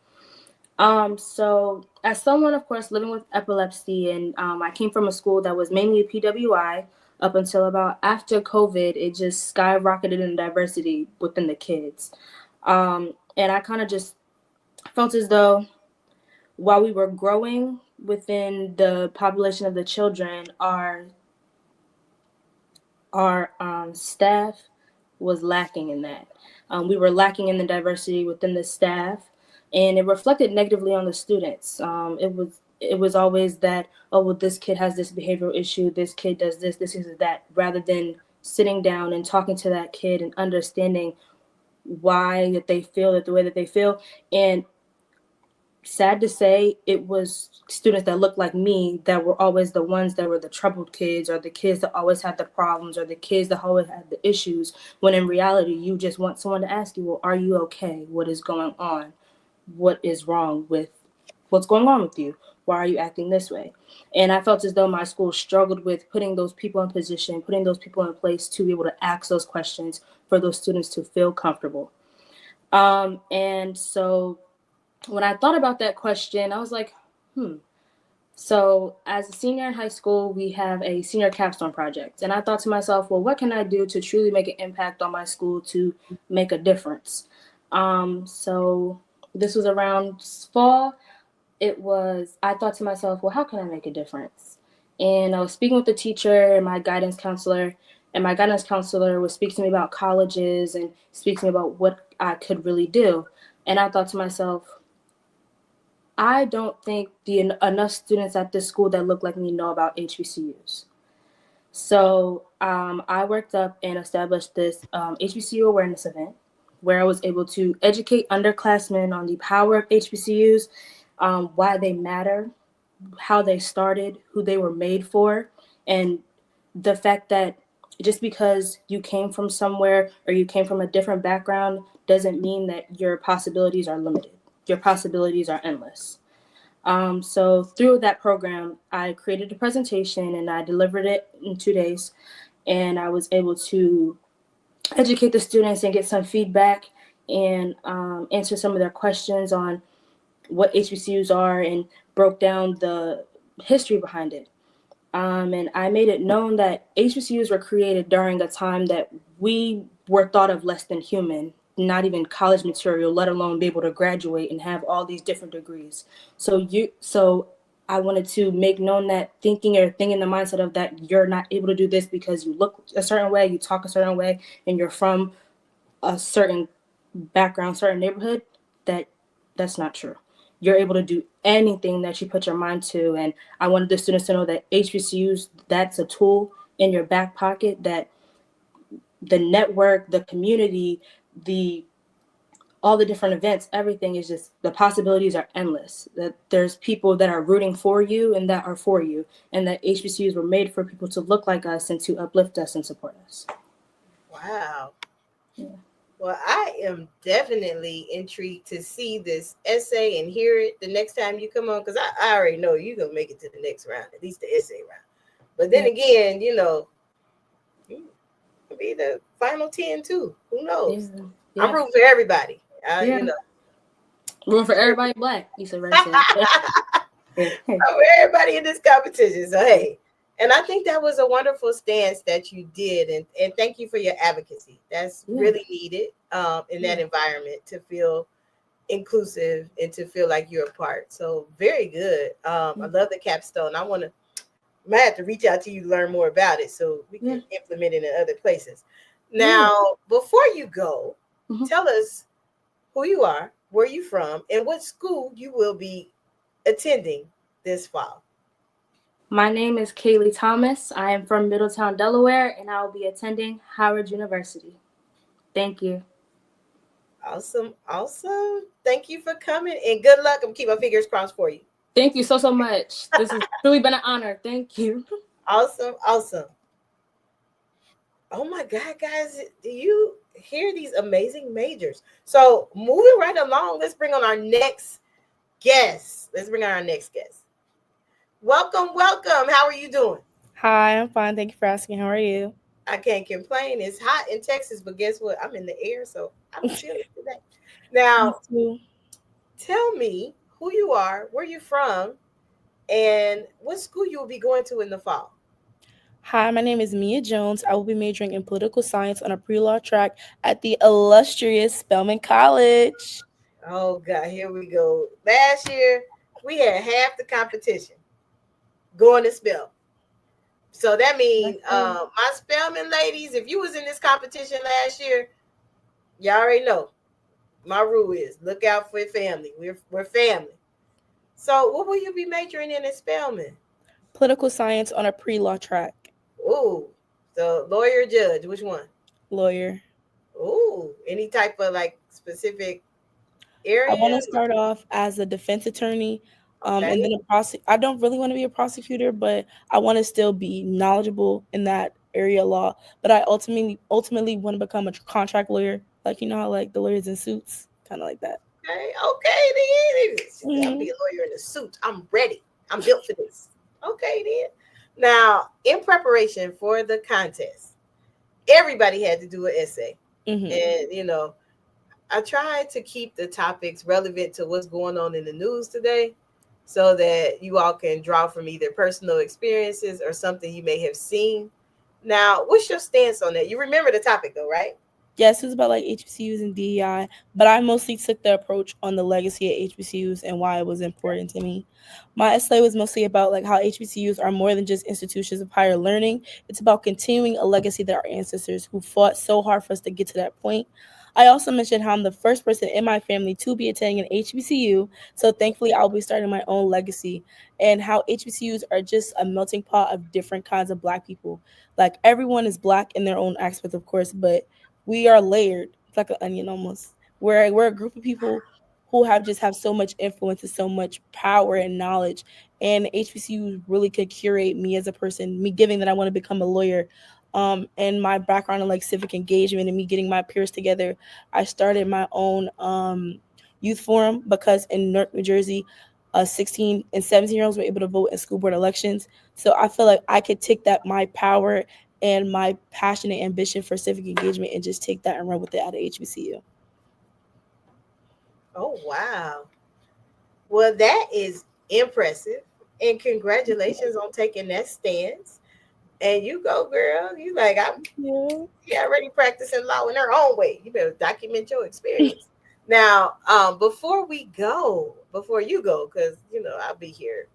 So as someone, of course, living with epilepsy, and I came from a school that was mainly PWI up until about after COVID, it just skyrocketed in diversity within the kids. And I kind of just felt as though while we were growing within the population of the children, our staff was lacking in that. We were lacking in the diversity within the staff, and it reflected negatively on the students. It was always that, oh, well, this kid has this behavioral issue, this kid does this is that, rather than sitting down and talking to that kid and understanding why that they feel that the way that they feel. And sad to say, it was students that looked like me that were always the ones that were the troubled kids, or the kids that always had the problems, or the kids that always had the issues, when in reality, you just want someone to ask you, well, are you okay? What is going on? What is wrong with what's going on with you? Why are you acting this way? And I felt as though my school struggled with putting those people in position, putting those people in place to be able to ask those questions for those students to feel comfortable. And so when I thought about that question, I was like, So as a senior in high school, we have a senior capstone project. And I thought to myself, well, what can I do to truly make an impact on my school to make a difference? So this was around fall. I thought to myself, well, how can I make a difference? And I was speaking with the teacher and my guidance counselor, and my guidance counselor would speak to me about colleges and speak to me about what I could really do. And I thought to myself, I don't think enough students at this school that look like me know about HBCUs. So I worked up and established this HBCU awareness event where I was able to educate underclassmen on the power of HBCUs, why they matter, how they started, who they were made for, and the fact that just because you came from somewhere or you came from a different background doesn't mean that your possibilities are limited. Your possibilities are endless. So through that program, I created a presentation and I delivered it in 2 days. And I was able to educate the students and get some feedback and answer some of their questions on what HBCUs are and broke down the history behind it. And I made it known that HBCUs were created during a time that we were thought of less than human, not even college material, let alone be able to graduate and have all these different degrees. So I wanted to make known that thinking or thinking the mindset of that you're not able to do this because you look a certain way, you talk a certain way, and you're from a certain background, certain neighborhood, that's not true. You're able to do anything that you put your mind to. And I wanted the students to know that HBCUs, that's a tool in your back pocket, that the network, the community, all the different events, everything is just, the possibilities are endless. That there's people that are rooting for you and that are for you. And that HBCUs were made for people to look like us and to uplift us and support us. Wow. Yeah. Well, I am definitely intrigued to see this essay and hear it the next time you come on, because I already know you're going to make it to the next round, at least the essay round. But then again, you could be the final 10 too. Who knows? Yeah. I'm rooting for everybody. Rooting for everybody black. You said right. For everybody in this competition. So, hey. And I think that was a wonderful stance that you did. And thank you for your advocacy. That's really needed in that environment, to feel inclusive and to feel like you're a part. So very good. I love the capstone. I might have to reach out to you to learn more about it so we can implement it in other places. Now, before you go, tell us who you are, where you're from, and what school you will be attending this fall. My name is Kaylei Thomas. I am from Middletown, Delaware, and I will be attending Howard University. Thank you. Awesome. Thank you for coming, and good luck. I'm keeping my fingers crossed for you. Thank you so much. This has really been an honor. Thank you. Awesome. Oh my God, guys, do you hear these amazing majors? So moving right along, let's bring on our next guest. Welcome. How are you doing? Hi, I'm fine. Thank you for asking. How are you? I can't complain. It's hot in Texas, but guess what? I'm in the air, so I'm feeling it today. Now, tell me who you are, where you're from, and what school you will be going to in the fall. Hi, my name is Mia Jones. I will be majoring in political science on a pre-law track at the illustrious Spelman College. Oh, God, here we go. Last year, we had half the competition going to Spelman. So that means my Spelman ladies, if you was in this competition last year, you already know. My rule is look out for your family. We're family. So what will you be majoring in at Spelman? Political science on a pre-law track. Ooh, so lawyer, judge, which one? Lawyer. Ooh, any type of like specific area? I want to start off as a defense attorney. And then I don't really want to be a prosecutor, but I want to still be knowledgeable in that area of law. But I ultimately want to become a contract lawyer, like how like the lawyers in suits, kind of like that. Okay, then. I'll be a lawyer in a suit. I'm ready. I'm built for this. Okay, then. Now, in preparation for the contest, everybody had to do an essay, and I tried to keep the topics relevant to what's going on in the news today, so that you all can draw from either personal experiences or something you may have seen. Now, what's your stance on that? You remember the topic though, right? Yes, it was about like HBCUs and DEI, but I mostly took the approach on the legacy of HBCUs and why it was important to me. My essay was mostly about like how HBCUs are more than just institutions of higher learning. It's about continuing a legacy that our ancestors who fought so hard for us to get to that point. I also mentioned how I'm the first person in my family to be attending an HBCU, so thankfully I'll be starting my own legacy, and how HBCUs are just a melting pot of different kinds of Black people. Like everyone is Black in their own aspect, of course, but we are layered. It's like an onion almost. We're a group of people who have so much influence and so much power and knowledge. And HBCU really could curate me as a person, me giving that I want to become a lawyer. And my background in like civic engagement and me getting my peers together, I started my own youth forum because in Newark, New Jersey, 16 and 17-year-olds were able to vote in school board elections. So I feel like I could take that my power and my passion and ambition for civic engagement and just take that and run with it out of HBCU. Oh, wow. Well, that is impressive. And congratulations on taking that stance. And you go, girl. You like, I'm already practicing law in her own way. You better document your experience. Now, before you go, because, I'll be here,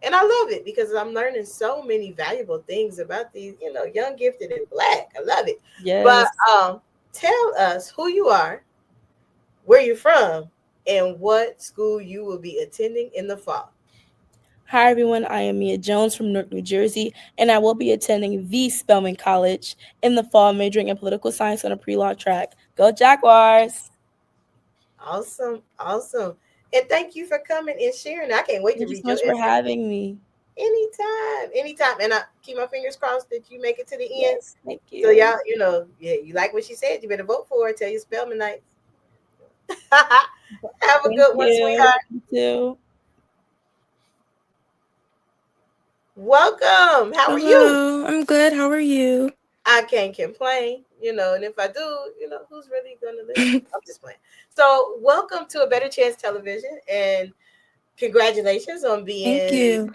and I love it because I'm learning so many valuable things about these, young, gifted, and Black. I love it. Yes. But tell us who you are, where you're from, and what school you will be attending in the fall. Hi, everyone. I am Mia Jones from Newark, New Jersey, and I will be attending the Spelman College in the fall, majoring in political science on a pre-law track. Go Jaguars! Awesome. And thank you for coming and sharing. I can't wait to read Thank you so much for having me. Anytime. And I keep my fingers crossed that you make it to the end. Yes, thank you. So y'all, you like what she said, you better vote for her. Tell your Spelman nights. Have a good one, sweetheart. You too. Welcome. How are you? I'm good. How are you? I can't complain, and if I do, who's really going to live? I'm just playing. So welcome to A Better Chance Television, and congratulations on being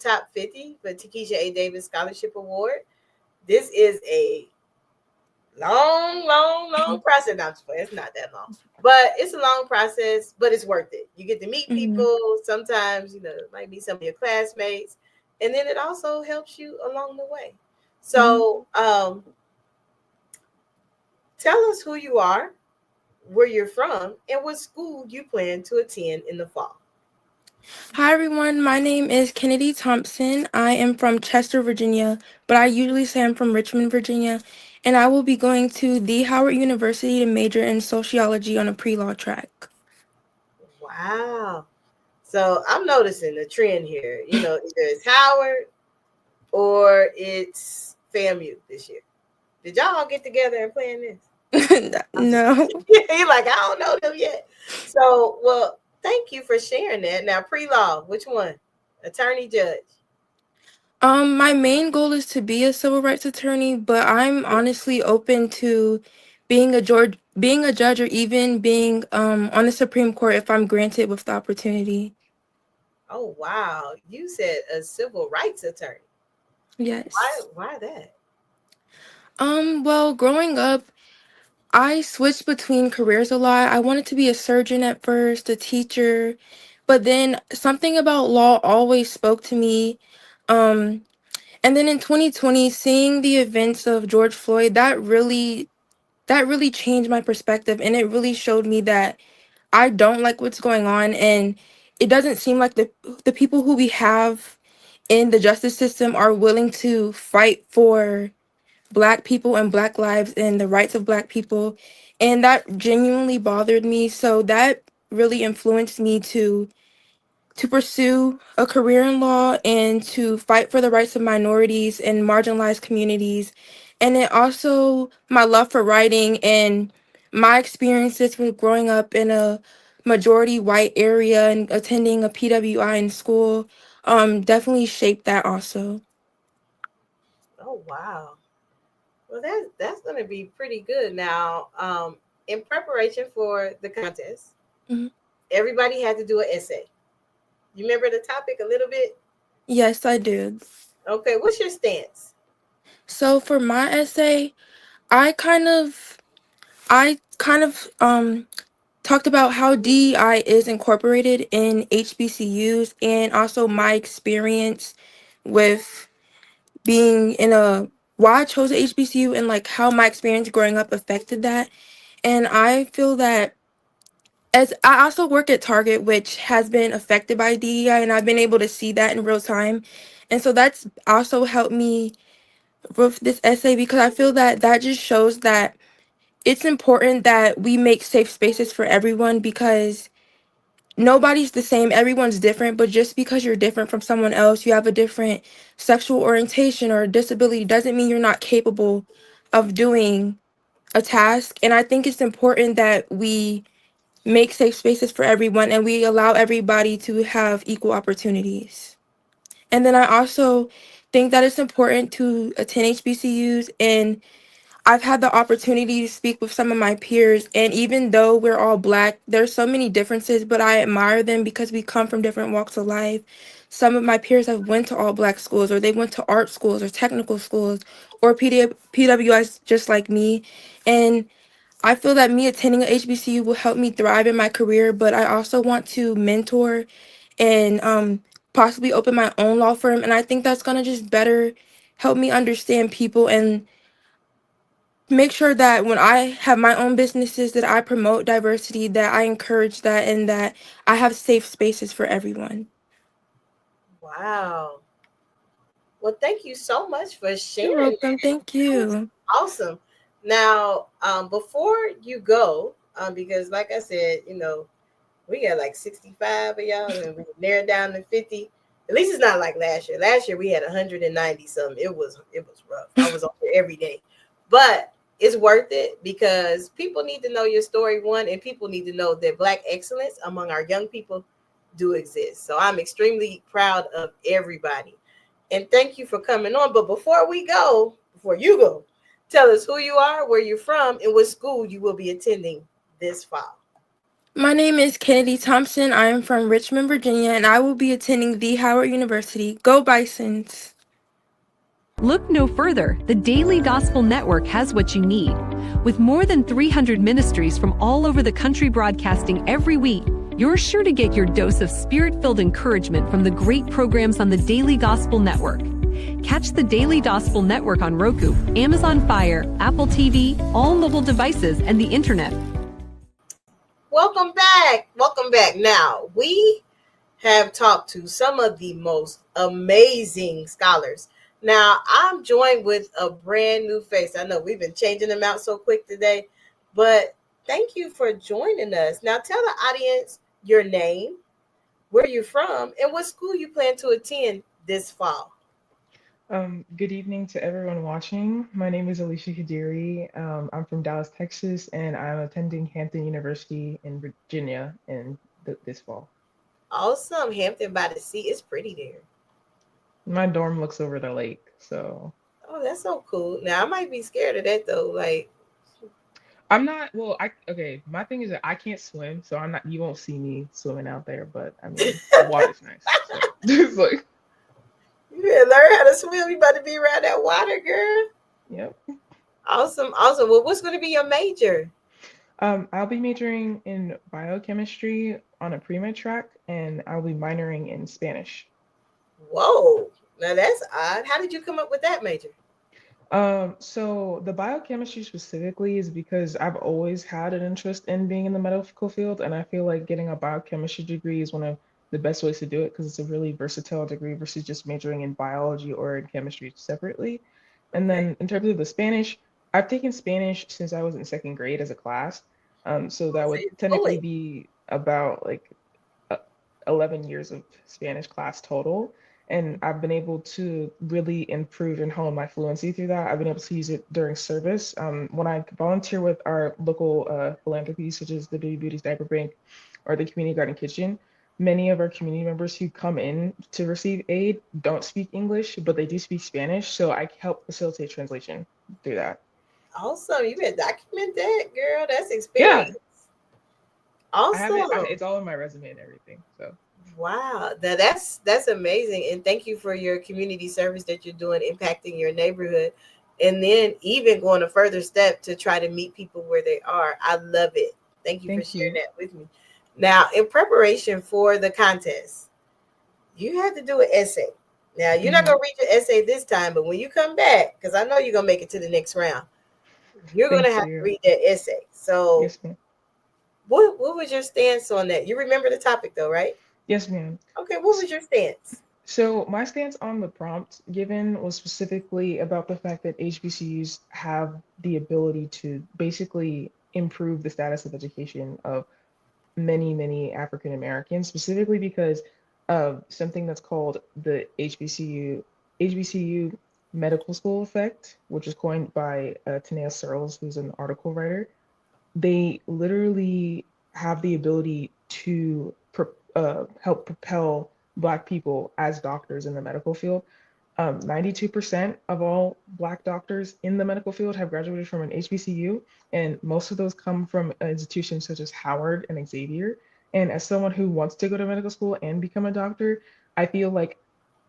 top 50 for Takisha A. Davis Scholarship Award. This is a long process. It's not that long, but it's a long process, but it's worth it. You get to meet people. Sometimes, it might be some of your classmates, and then it also helps you along the way. So tell us who you are, where you're from, and what school you plan to attend in the fall. Hi, everyone. My name is Kennedy Thompson. I am from Chester, Virginia, but I usually say I'm from Richmond, Virginia, and I will be going to the Howard University to major in sociology on a pre-law track. Wow. So I'm noticing a trend here. Either it's Howard or it's FAMU this year. Did y'all all get together and plan this? No. You're like, I don't know them yet. So, well, thank you for sharing that. Now, pre-law, which one? Attorney, judge? My main goal is to be a civil rights attorney, but I'm honestly open to being a judge, or even being on the Supreme Court if I'm granted with the opportunity. Oh, wow. You said a civil rights attorney. Yes. Why that? Well, growing up, I switched between careers a lot. I wanted to be a surgeon at first, a teacher, but then something about law always spoke to me. And then in 2020, seeing the events of George Floyd, that really changed my perspective, and it really showed me that I don't like what's going on, and it doesn't seem like the people who we have in the justice system are willing to fight for Black people and Black lives and the rights of Black people, and that genuinely bothered me. So that really influenced me to pursue a career in law and to fight for the rights of minorities and marginalized communities. And it also, my love for writing and my experiences with growing up in a majority white area and attending a PWI in school definitely shaped that also. Oh, wow. Well, that's going to be pretty good. Now, in preparation for the contest, everybody had to do an essay. You remember the topic a little bit? Yes, I do. Okay, what's your stance? So for my essay, I kind of talked about how DEI is incorporated in HBCUs, and also my experience with being in why I chose a HBCU, and like how my experience growing up affected that. And I feel that, as I also work at Target, which has been affected by DEI, and I've been able to see that in real time. And so that's also helped me with this essay because I feel that that just shows that it's important that we make safe spaces for everyone because nobody's the same, everyone's different, but just because you're different from someone else, you have a different sexual orientation or disability doesn't mean you're not capable of doing a task. And I think it's important that we make safe spaces for everyone and we allow everybody to have equal opportunities. And then I also think that it's important to attend HBCUs, and I've had the opportunity to speak with some of my peers, and even though we're all Black, there's so many differences, but I admire them because we come from different walks of life. Some of my peers have went to all Black schools, or they went to art schools or technical schools or PWIs just like me. And I feel that me attending a HBCU will help me thrive in my career, but I also want to mentor and possibly open my own law firm. And I think that's going to just better help me understand people and make sure that when I have my own businesses that I promote diversity, that I encourage that, and that I have safe spaces for everyone. Wow. Well, thank you so much for sharing. You're welcome. Thank you. Awesome. Now, before you go, because like I said, you know, we got like 65 of y'all and we narrowed down to 50. At least it's not like last year. Last year we had 190 something. It was rough. I was on there every day. But it's worth it because people need to know your story, one, and people need to know that Black excellence among our young people do exist. So I'm extremely proud of everybody. And thank you for coming on. But before you go, tell us who you are, where you're from, and what school you will be attending this fall. My name is Kaylei Thompson. I am from Richmond, Virginia, and I will be attending the Howard University. Go Bisons! Look no further. The Daily Gospel Network has what you need. With more than 300 ministries from all over the country broadcasting every week, you're sure to get your dose of spirit-filled encouragement from the great programs on the Daily Gospel Network. Catch the Daily Gospel Network on Roku, Amazon Fire, Apple TV, all mobile devices, and the internet. Welcome back. Welcome back. Now, we have talked to some of the most amazing scholars. Now, I'm joined with a brand new face. I know we've been changing them out so quick today, but thank you for joining us. Now, tell the audience your name, where you're from, and what school you plan to attend this fall. Good evening to everyone watching. My name is Alesha Kadiri. I'm from Dallas, Texas, and I'm attending Hampton University in Virginia this fall. Awesome. Hampton by the Sea. It's pretty there. My dorm looks over the lake, so. Oh, that's so cool. Now, I might be scared of that, though. Like, I'm not, well, okay, my thing is that I can't swim, so you won't see me swimming out there, but I mean, the water's nice. So. It's like, you better learn how to swim. You about to be around that water, girl. Yep. Awesome. Well, what's going to be your major? I'll be majoring in biochemistry on a pre-med track, and I'll be minoring in Spanish. Whoa. Now that's odd. How did you come up with that major? So the biochemistry specifically is because I've always had an interest in being in the medical field, and I feel like getting a biochemistry degree is one of the best ways to do it because it's a really versatile degree versus just majoring in biology or in chemistry separately. And then in terms of the Spanish, I've taken Spanish since I was in second grade as a class. So that would technically be about like 11 years of Spanish class total. And I've been able to really improve and hone my fluency through that. I've been able to use it during service. When I volunteer with our local philanthropies, such as the Baby Beauties Diaper Bank or the Community Garden Kitchen, many of our community members who come in to receive aid don't speak English, but they do speak Spanish. So I help facilitate translation through that. Awesome. You better document that, girl. That's experience. Yeah. Awesome. It's all in my resume and everything. So. Wow, that's amazing, and thank you for your community service that you're doing, impacting your neighborhood, and then even going a further step to try to meet people where they are. I love it. Thank you for sharing that with me. Now, in preparation for the contest, you have to do an essay. Now, you're not going to read your essay this time, but when you come back, because I know you're going to make it to the next round, you're going to have to read that essay. So, yes, ma'am. What was your stance on that? You remember the topic, though, right? Yes, ma'am. Okay, what was your stance? So my stance on the prompt given was specifically about the fact that HBCUs have the ability to basically improve the status of education of many African Americans, specifically because of something that's called the HBCU medical school effect, which is coined by Tanea Searles, who's an article writer. They literally have the ability to help propel Black people as doctors in the medical field. 92% of all Black doctors in the medical field have graduated from an HBCU, and most of those come from institutions such as Howard and Xavier. And as someone who wants to go to medical school and become a doctor, I feel like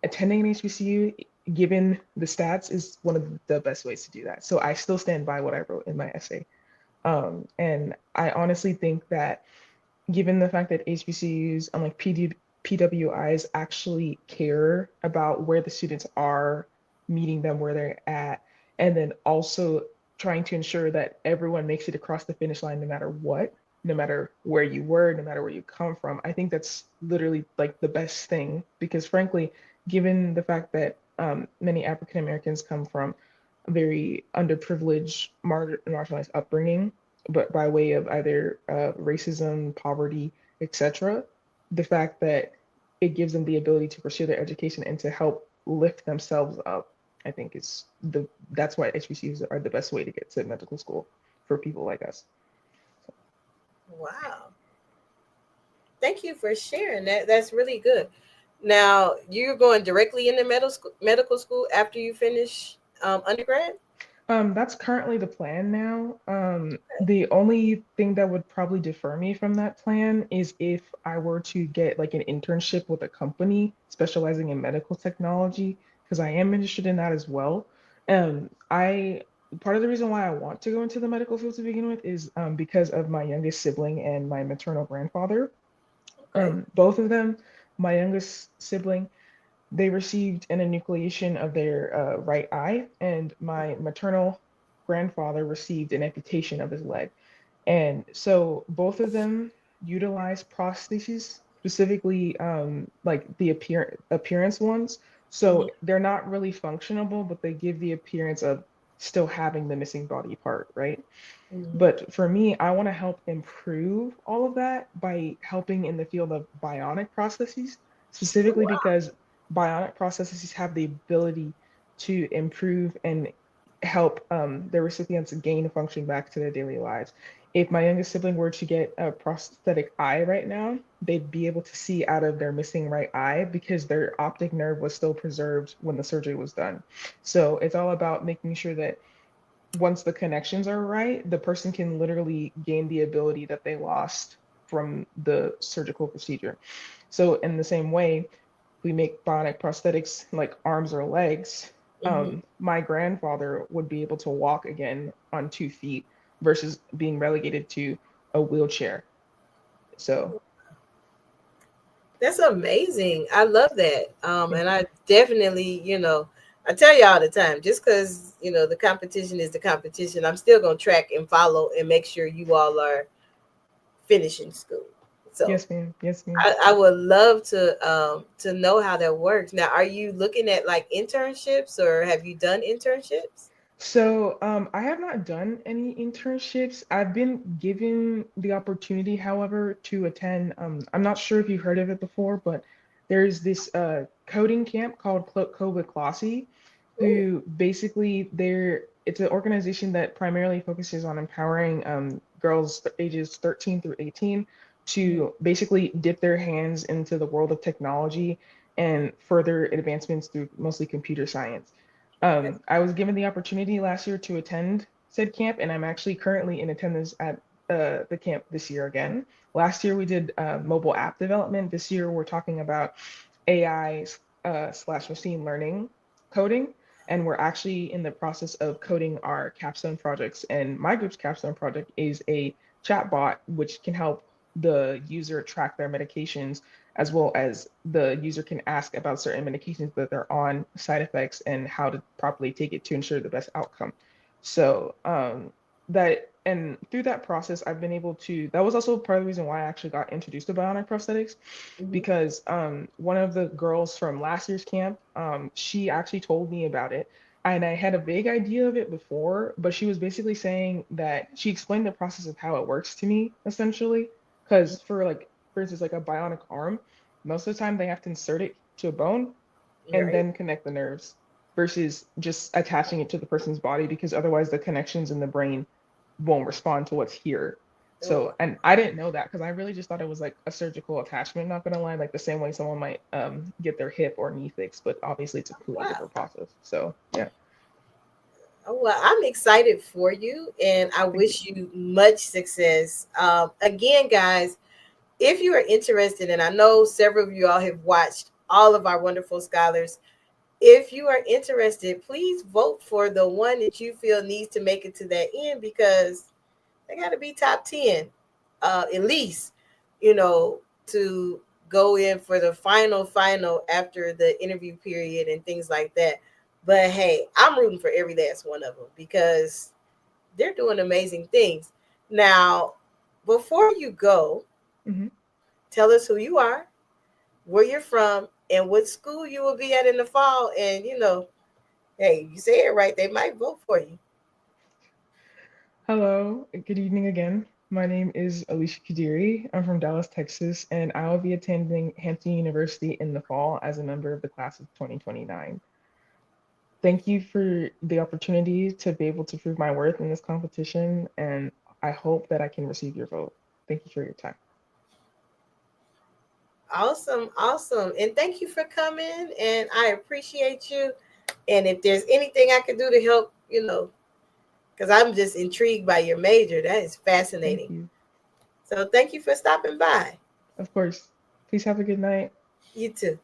attending an HBCU, given the stats, is one of the best ways to do that. So I still stand by what I wrote in my essay. And I honestly think that given the fact that HBCUs, unlike PWIs, actually care about where the students are, meeting them where they're at, and then also trying to ensure that everyone makes it across the finish line no matter what, no matter where you were, no matter where you come from. I think that's literally like the best thing, because frankly, given the fact that many African Americans come from a very underprivileged, marginalized upbringing, but by way of either racism, poverty, etc., the fact that it gives them the ability to pursue their education and to help lift themselves up, I think that's why HBCUs are the best way to get to medical school for people like us. Wow. Thank you for sharing that. That's really good. Now, you're going directly into medical school after you finish undergrad? That's currently the plan now. The only thing that would probably defer me from that plan is if I were to get like an internship with a company specializing in medical technology, because I am interested in that as well. Part of the reason why I want to go into the medical field to begin with is because of my youngest sibling and my maternal grandfather. Both of them, my youngest sibling, they received an enucleation of their right eye, and my maternal grandfather received an amputation of his leg. And so both of them utilize prostheses, specifically like the appearance ones. So they're not really functionable, but they give the appearance of still having the missing body part, right? But for me, I want to help improve all of that by helping in the field of bionic prostheses, specifically because bionic prostheses have the ability to improve and help their recipients gain function back to their daily lives. If my youngest sibling were to get a prosthetic eye right now, they'd be able to see out of their missing right eye because their optic nerve was still preserved when the surgery was done. So it's all about making sure that once the connections are right, the person can literally gain the ability that they lost from the surgical procedure. So in the same way, we make bionic prosthetics like arms or legs. My grandfather would be able to walk again on 2 feet versus being relegated to a wheelchair. So that's amazing. I love that. And I definitely, I tell you all the time, just because, the competition is the competition, I'm still going to track and follow and make sure you all are finishing school. So yes, ma'am. Yes, ma'am. I would love to know how that works. Now, are you looking at like internships, or have you done internships? So I have not done any internships. I've been given the opportunity, however, to attend. I'm not sure if you've heard of it before, but there's this coding camp called Code with Classie, who basically it's an organization that primarily focuses on empowering girls ages 13 through 18 to basically dip their hands into the world of technology and further advancements through mostly computer science. I was given the opportunity last year to attend said camp, and I'm actually currently in attendance at the camp this year again. Last year we did mobile app development. This year we're talking about AI / machine learning coding, and we're actually in the process of coding our capstone projects. And my group's capstone project is a chatbot which can help the user track their medications, as well as the user can ask about certain medications that they're on, side effects, and how to properly take it to ensure the best outcome. So that and through that process, I've been able to, that was also part of the reason why I actually got introduced to bionic prosthetics, because one of the girls from last year's camp, she actually told me about it. And I had a vague idea of it before, but she was basically saying that she explained the process of how it works to me, essentially. Because for instance, like a bionic arm, most of the time they have to insert it to a bone and then connect the nerves versus just attaching it to the person's body, because otherwise the connections in the brain won't respond to what's here. So, and I didn't know that because I really just thought it was like a surgical attachment, not gonna lie, like the same way someone might get their hip or knee fixed, but obviously it's a completely different process. So yeah. Oh, well, I'm excited for you and I wish you much success. Again, guys, if you are interested, and I know several of you all have watched all of our wonderful scholars, if you are interested, please vote for the one that you feel needs to make it to that end, because they got to be top 10, at least, to go in for the final after the interview period and things like that. But hey, I'm rooting for every last one of them because they're doing amazing things. Now, before you go, tell us who you are, where you're from, and what school you will be at in the fall. And, hey, you say it right, they might vote for you. Hello, good evening again. My name is Alesha Kadiri. I'm from Dallas, Texas, and I will be attending Hampton University in the fall as a member of the class of 2029. Thank you for the opportunity to be able to prove my worth in this competition, and I hope that I can receive your vote. Thank you for your time. Awesome. And thank you for coming, and I appreciate you. And if there's anything I can do to help, because I'm just intrigued by your major. That is fascinating. So thank you for stopping by. Of course. Please have a good night. You too.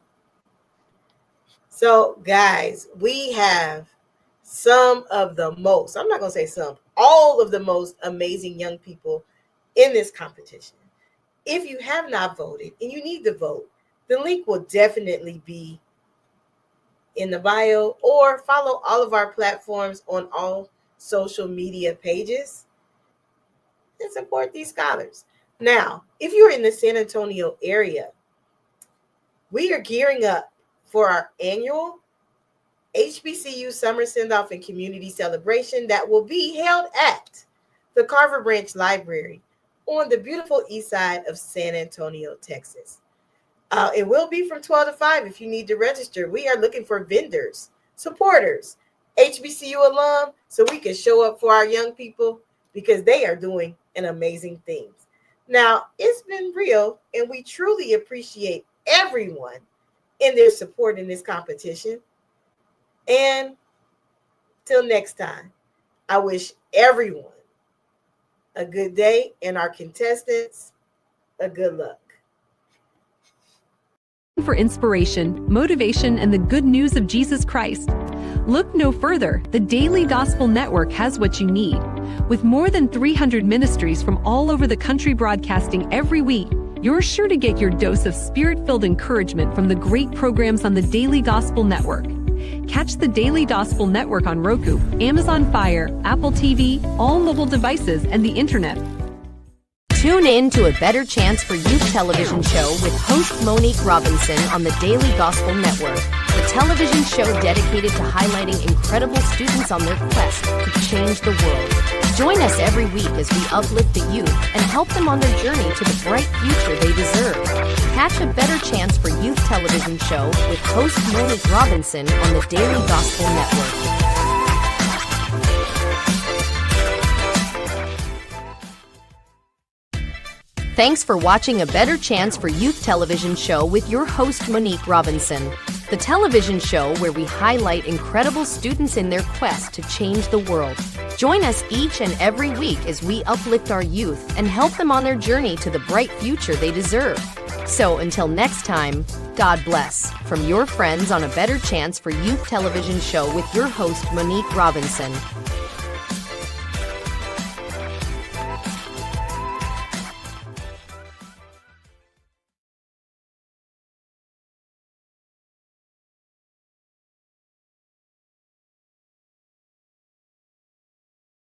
So guys, we have some of the most, I'm not going to say some, all of the most amazing young people in this competition. If you have not voted and you need to vote, the link will definitely be in the bio, or follow all of our platforms on all social media pages and support these scholars. Now, if you're in the San Antonio area, we are gearing up for our annual HBCU Summer Send-Off and Community Celebration that will be held at the Carver Branch Library on the beautiful east side of San Antonio, Texas. It will be from 12 to 5 if you need to register. We are looking for vendors, supporters, HBCU alum, so we can show up for our young people because they are doing an amazing things. Now, it's been real, and we truly appreciate everyone in their support in this competition. And till next time, I wish everyone a good day and our contestants a good luck. For inspiration, motivation, and the good news of Jesus Christ, look no further. The Daily Gospel Network has what you need. With more than 300 ministries from all over the country broadcasting every week, you're sure to get your dose of spirit-filled encouragement from the great programs on the Daily Gospel Network. Catch the Daily Gospel Network on Roku, Amazon Fire, Apple TV, all mobile devices, and the internet. Tune in to A Better Chance for Youth television show with host Monique Robinson on the Daily Gospel Network, the television show dedicated to highlighting incredible students on their quest to change the world. Join us every week as we uplift the youth and help them on their journey to the bright future they deserve. Catch A Better Chance for Youth television show with host Monique Robinson on the Daily Gospel Network. Thanks for watching A Better Chance for Youth television show with your host, Monique Robinson. The television show where we highlight incredible students in their quest to change the world. Join us each and every week as we uplift our youth and help them on their journey to the bright future they deserve. So until next time, God bless. From your friends on A Better Chance for Youth television show with your host, Monique Robinson.